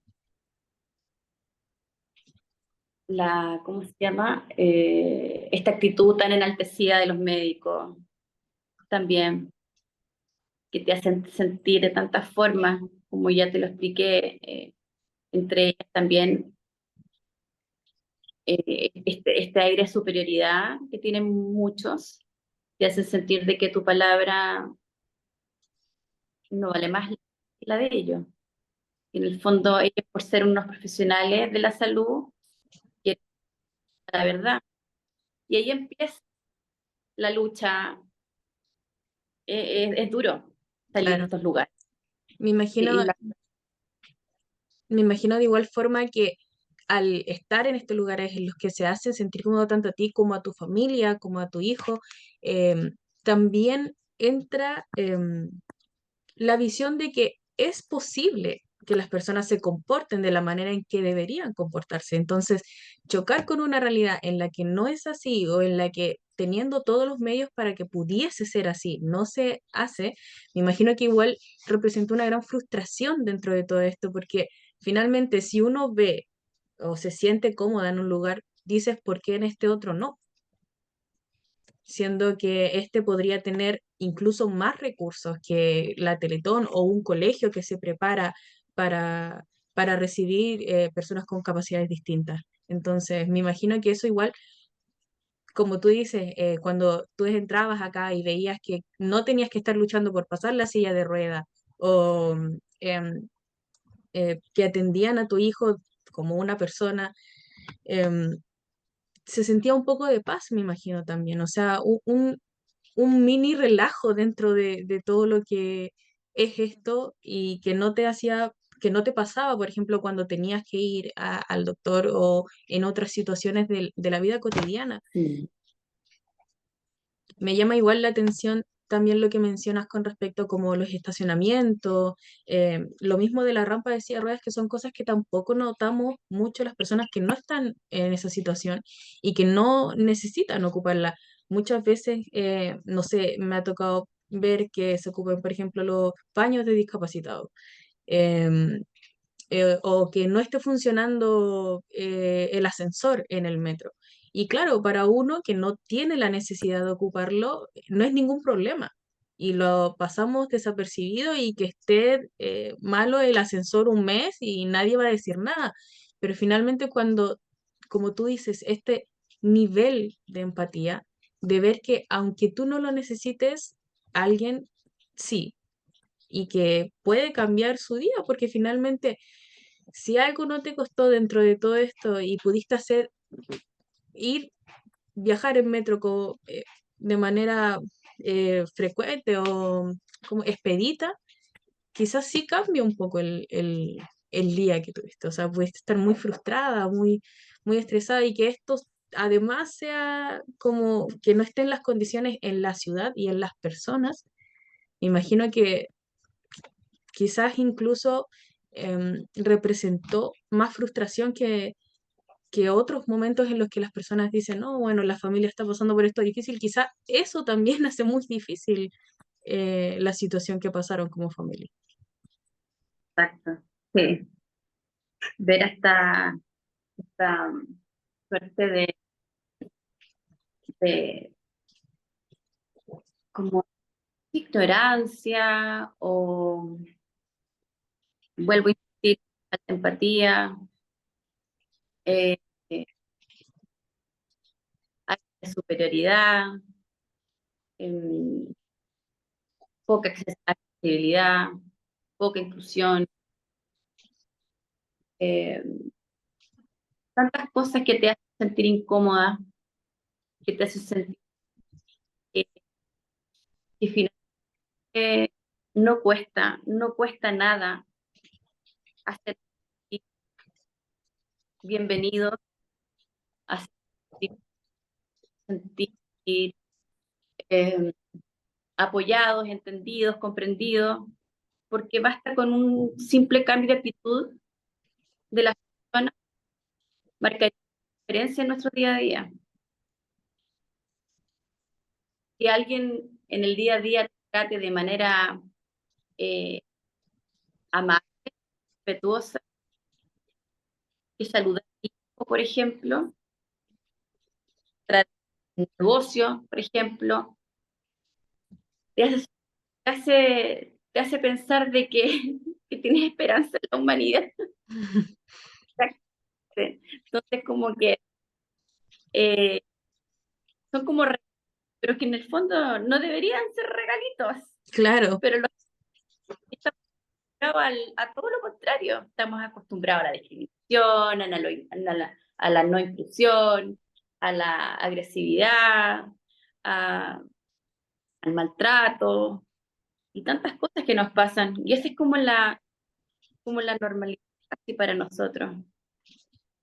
Speaker 2: ¿cómo se llama? Esta actitud tan enaltecida de los médicos también, que te hacen sentir de tantas formas, como ya te lo expliqué, entre ellas también este aire de superioridad que tienen muchos, te hacen sentir de que tu palabra no vale más que la de ellos. Y en el fondo, ellos por ser unos profesionales de la salud, quieren la verdad. Y ahí empieza la lucha. Es duro salir de
Speaker 1: Claro.
Speaker 2: estos lugares.
Speaker 1: Me
Speaker 2: Y
Speaker 1: imagino, me imagino de igual forma que al estar en estos lugares en los que se hacen sentir cómodo tanto a ti como a tu familia, como a tu hijo, también entra la visión de que es posible que las personas se comporten de la manera en que deberían comportarse. Entonces, chocar con una realidad en la que no es así o en la que teniendo todos los medios para que pudiese ser así, no se hace, me imagino que igual representa una gran frustración dentro de todo esto, porque finalmente si uno ve o se siente cómoda en un lugar, dices, ¿por qué en este otro no? Siendo que este podría tener incluso más recursos que la Teletón o un colegio que se prepara para, para recibir personas con capacidades distintas. Entonces, me imagino que eso igual, como tú dices, cuando tú entrabas acá y veías que no tenías que estar luchando por pasar la silla de rueda o em, que atendían a tu hijo como una persona, em, se sentía un poco de paz, me imagino también. O sea, un mini relajo dentro de todo lo que es esto y que no te hacía, que no te pasaba, por ejemplo, cuando tenías que ir al doctor o en otras situaciones de la vida cotidiana.
Speaker 2: sí,
Speaker 1: Me llama igual la atención también lo que mencionas con respecto como los estacionamientos, lo mismo de la rampa de silla de ruedas, que son cosas que tampoco notamos mucho las personas que no están en esa situación y que no necesitan ocuparla. Muchas veces, no sé, me ha tocado ver que se ocupan, por ejemplo, los baños de discapacitados. em, o que no esté funcionando el ascensor en el metro. Y claro, para uno que no tiene la necesidad de ocuparlo, no es ningún problema. Y lo pasamos desapercibido y que esté malo el ascensor un mes y nadie va a decir nada. Pero finalmente cuando, como tú dices, este nivel de empatía, de ver que aunque tú no lo necesites, alguien sí, y que puede cambiar su día, porque finalmente si algo no te costó dentro de todo esto y pudiste hacer, ir, viajar en metro de manera frecuente o como expedita, quizás sí cambia un poco el día que tuviste. O sea, puedes estar muy frustrada, muy estresada y que esto además sea como que no estén las condiciones en la ciudad y en las personas. Me imagino que quizás incluso representó más frustración que otros momentos en los que las personas dicen, no, bueno, la familia está pasando por esto difícil, quizá eso también hace muy difícil la situación que pasaron como familia.
Speaker 2: exacto. Sí, ver esta suerte de como ignorancia o vuelvo a insistir, falta de empatía, eh, eh, hay superioridad, em, poca accesibilidad, poca inclusión, eh, tantas cosas que te hacen sentir incómoda, que te hacen sentir que, que finalmente no cuesta nada hacer bienvenidos, hacer sentir eh, apoyados, entendidos, comprendidos, porque basta con un simple cambio de actitud de la persona, marcaría diferencia en nuestro día a día. Si alguien en el día a día trate de manera eh, amable, respetuosa, que saludar, por ejemplo, trate un negocio, por ejemplo, te hace, te hace pensar de que, que tienes esperanza en la humanidad. Entonces, como que eh, son como pero que en el fondo no deberían ser regalitos,
Speaker 1: Claro,
Speaker 2: pero los estamos acostumbrados a todo lo contrario. Estamos acostumbrados a la discriminación, a la no inclusión, a la agresividad, a- al maltrato y tantas cosas que nos pasan. Y esa es como la normalidad así para nosotros.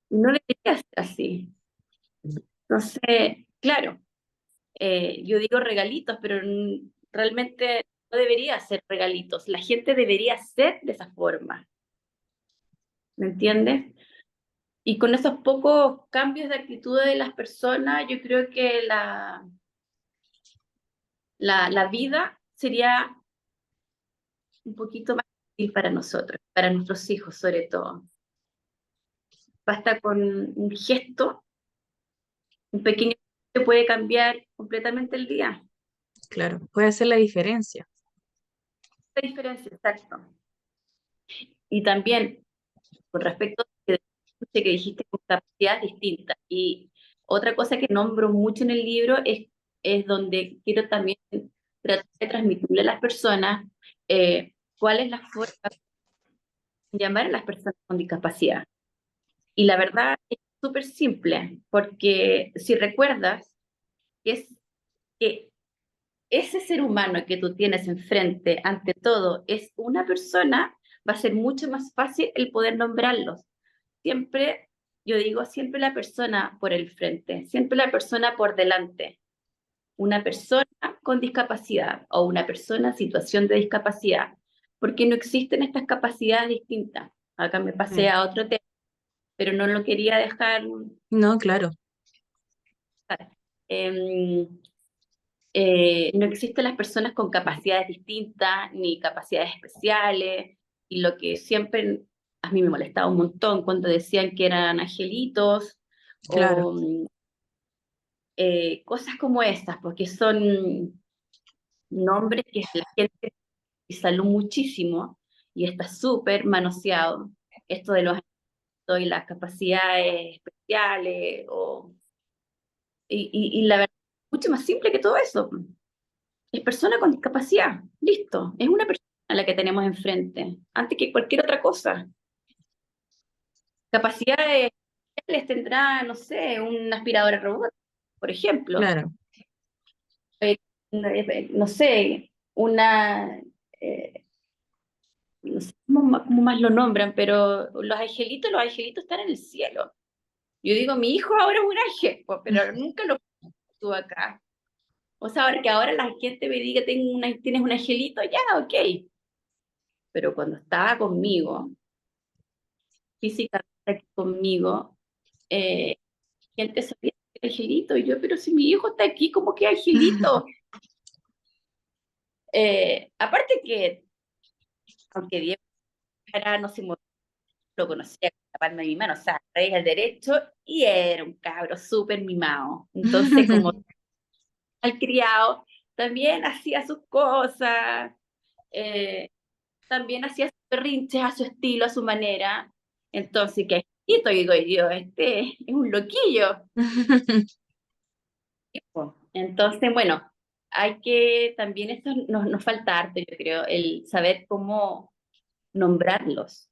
Speaker 2: No debería ser así. Entonces, claro, yo digo regalitos, pero realmente no debería ser regalitos. La gente debería ser de esa forma, ¿me entiendes? Y con esos pocos cambios de actitud de las personas, yo creo que la vida sería un poquito más fácil para nosotros, para nuestros hijos sobre todo. Basta con un gesto, un pequeño gesto que puede cambiar completamente el día.
Speaker 1: claro, puede hacer la diferencia.
Speaker 2: La diferencia, exacto. Y también con respecto a que dijiste con capacidades distintas. Y otra cosa que nombro mucho en el libro es donde quiero también tratar de transmitirle a las personas cuál es la forma de llamar a las personas con discapacidad. Y la verdad es súper simple, porque si recuerdas es que ese ser humano que tú tienes enfrente, ante todo, es una persona, va a ser mucho más fácil el poder nombrarlos. Siempre, yo digo, siempre la persona por el frente, siempre la persona por delante. Una persona con discapacidad o una persona en situación de discapacidad, porque no existen estas capacidades distintas. Acá me pasé
Speaker 1: Mm.
Speaker 2: a otro tema, pero no lo quería dejar.
Speaker 1: No, claro,
Speaker 2: Em, no existen las personas con capacidades distintas ni capacidades especiales, y lo que siempre a mí me molestaba un montón cuando decían que eran angelitos
Speaker 1: claro.
Speaker 2: o cosas como estas, porque son nombres que la gente salud muchísimo y está súper manoseado. Esto de los angelitos y las capacidades especiales, y la verdad es mucho más simple que todo eso. Es persona con discapacidad, listo, es una persona a la que tenemos enfrente, antes que cualquier otra cosa. Capacidades les tendrá, no sé, un aspirador robot, por ejemplo.
Speaker 1: Claro.
Speaker 2: Eh, no sé, eh, no sé cómo más lo nombran, pero los angelitos están en el cielo. Yo digo, mi hijo ahora es un ángel, pues, pero nunca lo tuve acá. O sea, ahora que ahora la gente me diga, tienes un angelito, ya, ok. Pero cuando estaba conmigo, físicamente aquí conmigo, eh, gente sabía que era angelito, y yo, pero si mi hijo está aquí, ¿cómo que angelito? Aparte que, aunque Diego era, no se lo conocía con la palma de mi mano, o sea, traía el derecho y era un cabro súper mimado. Entonces, como al criado, también hacía sus cosas, eh, también hacía sus berrinches a su estilo, a su manera. Entonces, ¿qué es digo yo? Este es un loquillo. Entonces, bueno, hay que, también esto nos falta harto, yo creo, el saber cómo nombrarlos,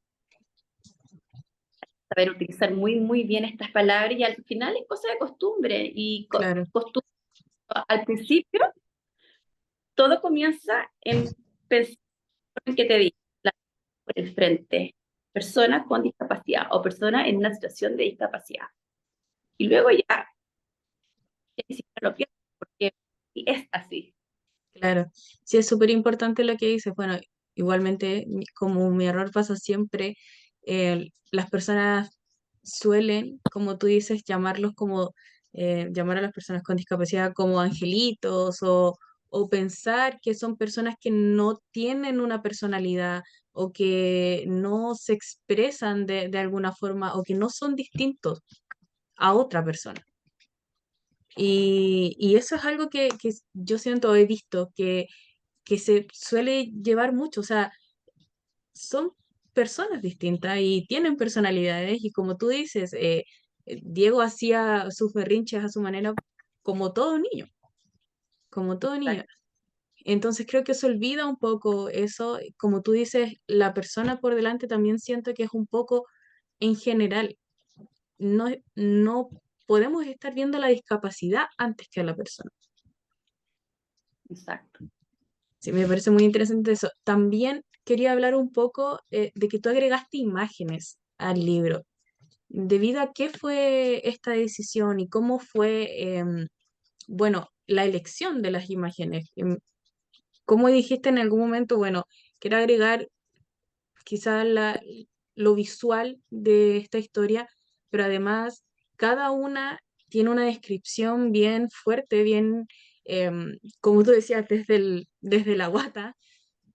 Speaker 2: saber utilizar muy, muy bien estas palabras y al final es cosa de costumbre. Y
Speaker 1: claro,
Speaker 2: costumbre, al principio, todo comienza en pensar en que te diga la por el frente, persona con discapacidad o persona en una situación de discapacidad. Y luego ya, ni siquiera lo pienso, porque es así.
Speaker 1: claro. Sí, es súper importante lo que dices. Bueno, igualmente, como mi error pasa siempre, las personas suelen, como tú dices, llamarlos como, llamar a las personas con discapacidad como angelitos o pensar que son personas que no tienen una personalidad o que no se expresan de alguna forma o que no son distintos a otra persona. Y eso es algo que yo siento, he visto, que se suele llevar mucho, o sea, son personas distintas y tienen personalidades y como tú dices, Diego hacía sus berrinches a su manera como todo niño, como todo niño. Entonces creo que se olvida un poco eso, como tú dices, la persona por delante también siento que es un poco en general, no, no podemos estar viendo la discapacidad antes que a la persona.
Speaker 2: Exacto.
Speaker 1: Sí, me parece muy interesante eso. También quería hablar un poco de que tú agregaste imágenes al libro. ¿Debido a qué fue esta decisión y cómo fue, bueno, la elección de las imágenes? ¿Cómo dijiste en algún momento, bueno, quiero agregar quizás lo visual de esta historia, pero además cada una tiene una descripción bien fuerte, bien, como tú decías, desde la guata?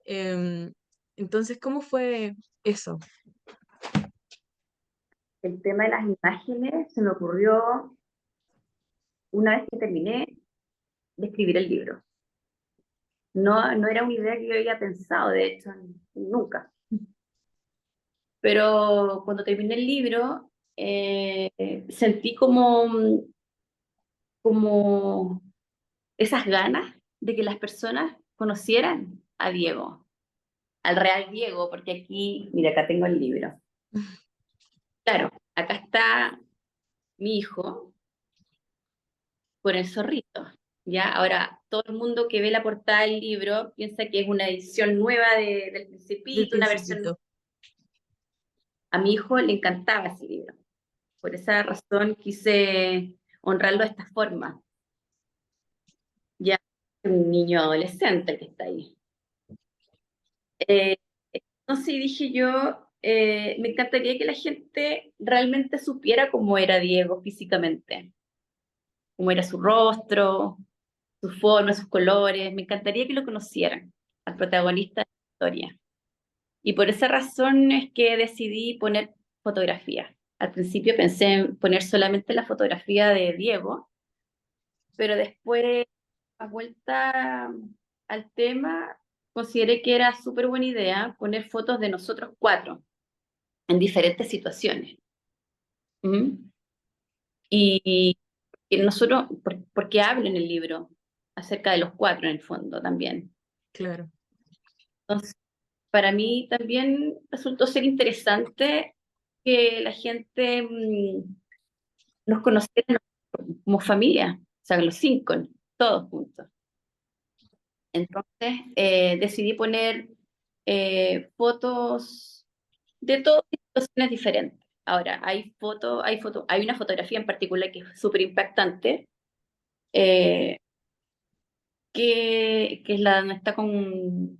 Speaker 1: Em, entonces, ¿cómo fue eso?
Speaker 2: El tema de las imágenes se me ocurrió una vez que terminé de escribir el libro. No, no era una idea que yo había pensado, de hecho, nunca. Pero cuando terminé el libro, sentí como esas ganas de que las personas conocieran a Diego, al real Diego, porque aquí, mira, acá tengo el libro. Claro, acá está mi hijo con el zorrito. ¿Ya? Ahora, todo el mundo que ve la portada del libro piensa que es una edición nueva del
Speaker 1: Del
Speaker 2: Principito, una versión nueva.
Speaker 1: Principito.
Speaker 2: A mi hijo le encantaba ese libro. Por esa razón quise honrarlo de esta forma. Ya es un niño adolescente el que está ahí. Eh, entonces dije yo, me encantaría que la gente realmente supiera cómo era Diego físicamente, cómo era su rostro, su forma, sus colores. Me encantaría que lo conocieran, al protagonista de la historia. Y por esa razón es que decidí poner fotografía. Al principio pensé en poner solamente la fotografía de Diego, pero después, a vuelta al tema, consideré que era súper buena idea poner fotos de nosotros cuatro en diferentes situaciones. ¿Mm? Y nosotros, porque hablo en el libro acerca de los cuatro en el fondo también.
Speaker 1: Claro,
Speaker 2: Entonces, para mí también resultó ser interesante que la gente nos conociera como familia, o sea, los cinco, todos juntos. Entonces, decidí poner fotos de todas situaciones diferentes. Ahora, hay una fotografía en particular que es súper impactante, eh, que es la donde está con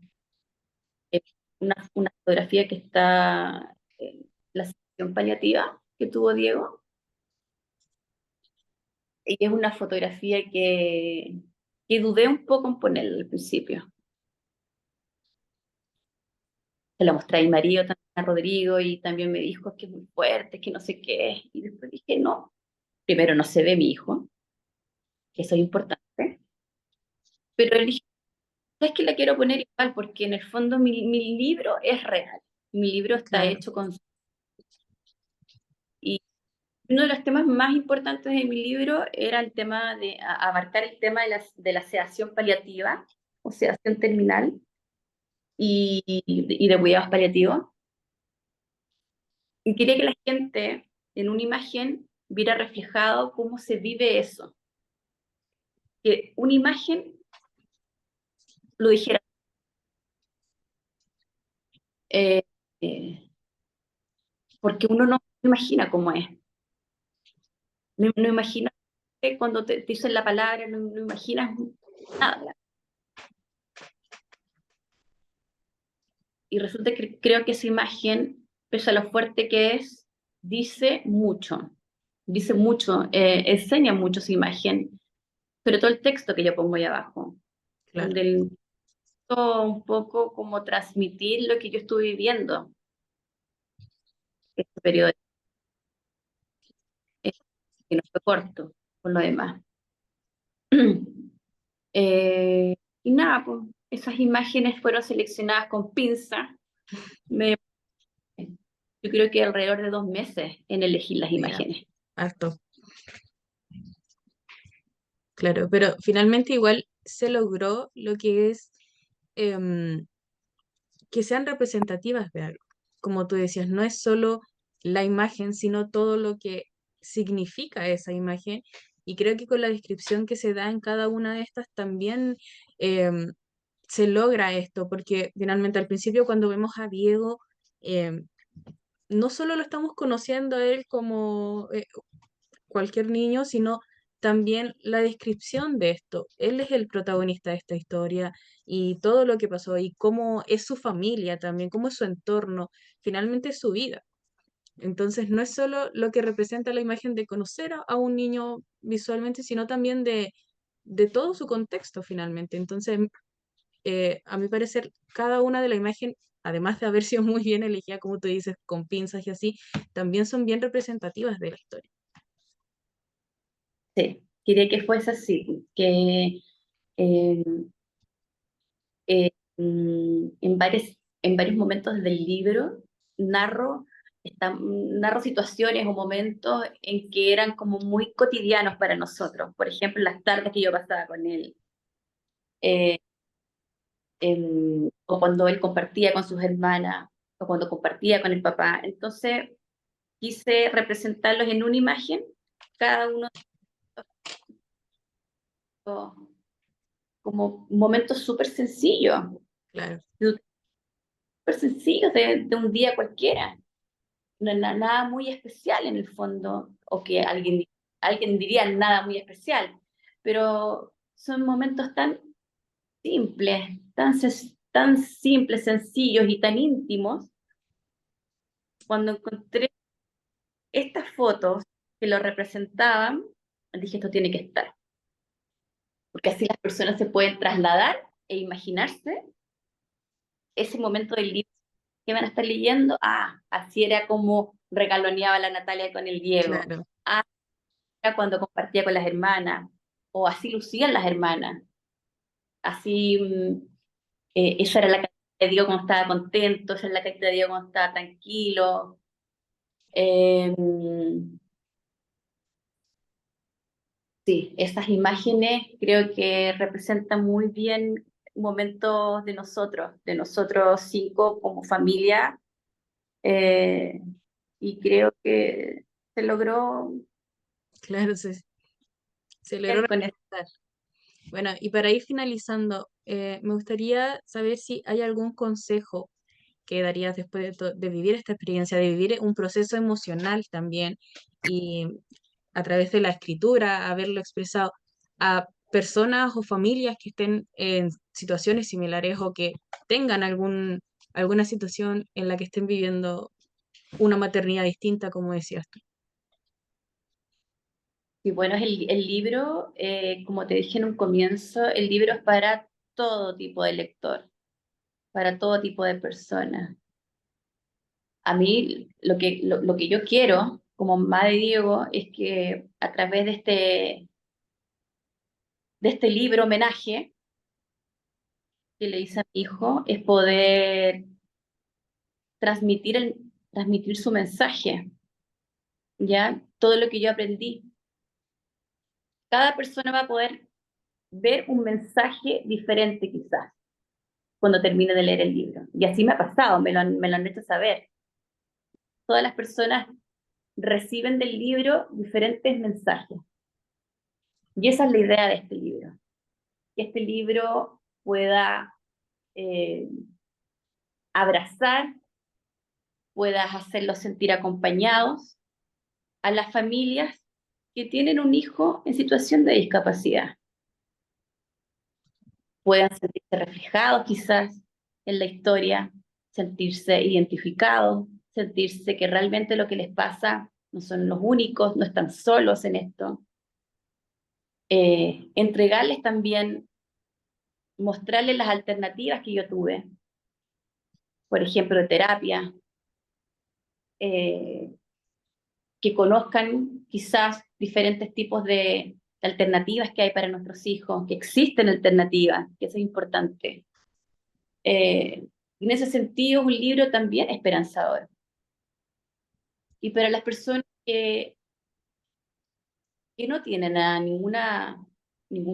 Speaker 2: eh, una fotografía que está en la sesión paliativa que tuvo Diego, y es una fotografía que dudé un poco en ponerla al principio. Se la mostré a mi marido también, a Rodrigo, y también me dijo que es muy fuerte, que no sé qué, y después dije, no, primero no se ve mi hijo, que eso es importante, pero él dije, ¿sabes que la quiero poner igual? Porque en el fondo mi libro es real, mi libro está
Speaker 1: claro,
Speaker 2: hecho con... Y uno de los temas más importantes de mi libro era el tema de abarcar el tema de la sedación paliativa o sedación terminal y de cuidados paliativos. Y quería que la gente en una imagen viera reflejado cómo se vive eso. Que una imagen lo dijera. eh, eh, Porque uno no imagina cómo es. No imagina cuando te dicen la palabra, no imaginas nada. Y resulta que creo que esa imagen, pese a lo fuerte que es, dice mucho. Dice mucho, enseña mucho esa imagen, sobre todo el texto que yo pongo ahí abajo,
Speaker 1: Claro,
Speaker 2: donde un poco como transmitir lo que yo estuve viviendo este periodo, eh, que no fue corto, por lo demás. Y nada, pues, esas imágenes fueron seleccionadas con pinza. Me, yo creo que alrededor de 2 meses en elegir las
Speaker 1: mira,
Speaker 2: imágenes.
Speaker 1: harto, claro, pero finalmente igual se logró lo que es em, que sean representativas de algo. Como tú decías, no es solo la imagen, sino todo lo que significa esa imagen. Y creo que con la descripción que se da en cada una de estas también em, se logra esto, porque finalmente al principio cuando vemos a Diego, em, no solo lo estamos conociendo a él como cualquier niño, sino también la descripción de esto. Él es el protagonista de esta historia y todo lo que pasó y cómo es su familia también, cómo es su entorno, finalmente es su vida. Entonces no es solo lo que representa la imagen de conocer a un niño visualmente, sino también de todo su contexto finalmente. Entonces, a mi parecer, cada una de la imagen, además de haber sido muy bien elegida, como tú dices, con pinzas y así, también son bien representativas de la historia.
Speaker 2: Sí, quería que fuese así, que eh, en varios momentos del libro narro, narro situaciones o momentos en que eran como muy cotidianos para nosotros. Por ejemplo, las tardes que yo pasaba con él, eh, o cuando él compartía con sus hermanas, o cuando compartía con el papá. Entonces, quise representarlos en una imagen, cada uno de estos como momentos súper sencillos,
Speaker 1: Claro,
Speaker 2: súper sencillos de un día cualquiera. No, nada muy especial en el fondo, o que alguien diría nada muy especial, pero son momentos tan simples, tan simples, sencillos y tan íntimos. Cuando encontré estas fotos que lo representaban, dije, esto tiene que estar, porque así las personas se pueden trasladar e imaginarse ese momento del libro que van a estar leyendo. Ah, así era como regaloneaba la Natalia con el Diego.
Speaker 1: claro.
Speaker 2: Ah, era cuando compartía con las hermanas, o así lucían las hermanas. Así, esa era la carita de Diego cuando estaba contento, esa era la carita de Diego cuando estaba tranquilo. Eh, Sí, esas imágenes creo que representan muy bien momentos de nosotros cinco como familia, eh, y creo que se logró
Speaker 1: Claro, se logró
Speaker 2: ver con eso.
Speaker 1: representar. Bueno, y para ir finalizando, me gustaría saber si hay algún consejo que darías después de vivir esta experiencia, de vivir un proceso emocional también y a través de la escritura, haberlo expresado a personas o familias que estén en situaciones similares o que tengan alguna situación en la que estén viviendo una maternidad distinta, como decías tú.
Speaker 2: Y bueno, el libro, como te dije en un comienzo, el libro es para todo tipo de lector, para todo tipo de persona. A mí lo que yo quiero como mamá de Diego es que a través de este libro homenaje que le hice a mi hijo es poder transmitir su mensaje, ¿ya? Todo lo que yo aprendí. Cada persona va a poder ver un mensaje diferente quizás cuando termine de leer el libro. Y así me ha pasado, me lo han hecho saber. todas las personas reciben del libro diferentes mensajes. Y esa es la idea de este libro, que este libro pueda eh, abrazar, puedas hacerlos sentir acompañados a las familias que tienen un hijo en situación de discapacidad. Puedan sentirse reflejados quizás en la historia, sentirse identificados, sentirse que realmente lo que les pasa no son los únicos, no están solos en esto. Entregarles también, mostrarles las alternativas que yo tuve, por ejemplo, de terapia, eh, que conozcan quizás diferentes tipos de alternativas que hay para nuestros hijos, que existen alternativas, que eso es importante. En ese sentido, es un libro también esperanzador. Y para las personas que no tienen a ningún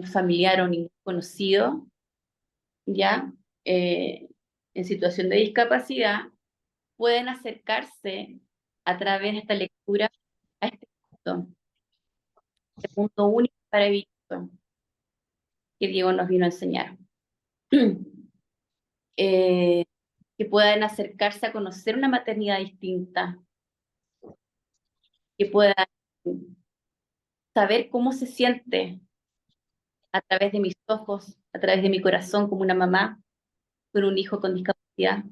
Speaker 2: familiar o ningún conocido, ya, en situación de discapacidad, pueden acercarse a través de esta lectura a este punto único para vivir que Diego nos vino a enseñar. Eh, que puedan acercarse a conocer una maternidad distinta, que puedan saber cómo se siente a través de mis ojos, a través de mi corazón como una mamá con un hijo con discapacidad,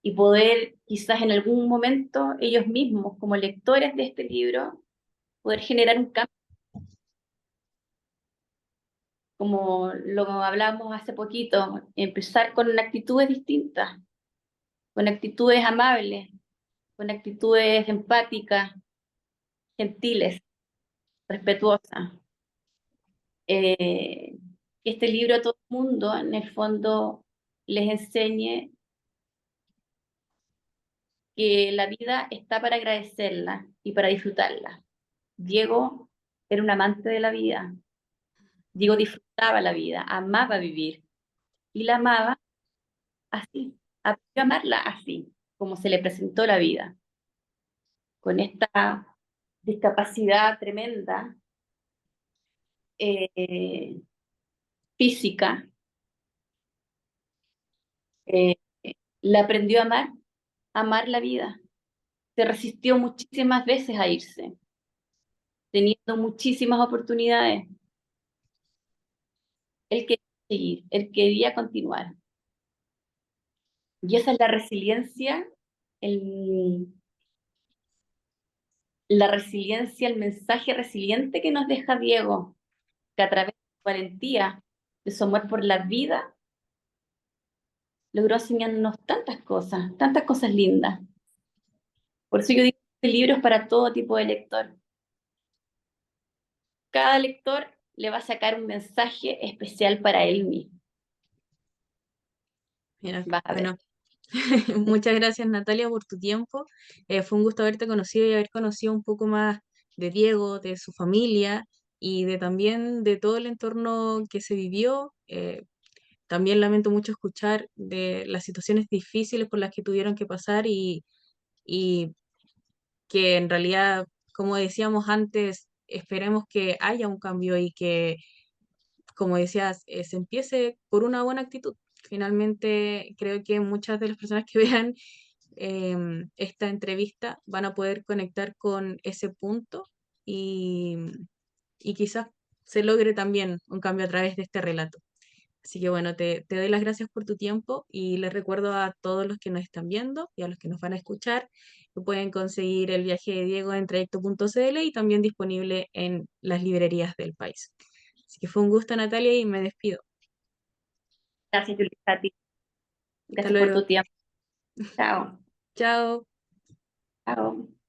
Speaker 2: y poder quizás en algún momento ellos mismos, como lectores de este libro, poder generar un cambio, como lo hablábamos hace poquito, empezar con actitudes distintas, con actitudes amables, con actitudes empáticas, gentiles, respetuosas. Que este libro a todo el mundo, en el fondo, les enseñe que la vida está para agradecerla y para disfrutarla. Diego era un amante de la vida. Diego disfrutaba la vida, amaba vivir y la amaba así, aprendió a amarla así, como se le presentó la vida, con esta discapacidad tremenda, eh, física, eh, la aprendió a amar la vida. Se resistió muchísimas veces a irse, teniendo muchísimas oportunidades. Él quería seguir, él quería continuar. Y esa es el, la resiliencia, el mensaje resiliente que nos deja Diego, que a través de su valentía, de su amor por la vida, logró enseñarnos tantas cosas lindas. Por eso yo digo que este libro es para todo tipo de lector. Cada lector le va a sacar un mensaje especial para él mismo.
Speaker 1: Mira,
Speaker 2: Vas a ver.
Speaker 1: bueno, muchas gracias Natalia por tu tiempo. Fue un gusto haberte conocido y haber conocido un poco más de Diego, de su familia y de también de todo el entorno que se vivió. También lamento mucho escuchar de las situaciones difíciles por las que tuvieron que pasar y que en realidad, como decíamos antes, esperemos que haya un cambio y que, como decías, se empiece por una buena actitud. Finalmente, creo que muchas de las personas que vean esta entrevista van a poder conectar con ese punto y, y quizás se logre también un cambio a través de este relato. Así que bueno, te doy las gracias por tu tiempo y les recuerdo a todos los que nos están viendo y a los que nos van a escuchar que pueden conseguir el viaje de Diego en trayecto.cl y también disponible en las librerías del país. Así que fue un gusto, Natalia, y me despido.
Speaker 2: Gracias, Julissa, a ti.
Speaker 1: Hasta
Speaker 2: Gracias por
Speaker 1: luego.
Speaker 2: tu tiempo. Chao.
Speaker 1: Chao.
Speaker 2: Chao.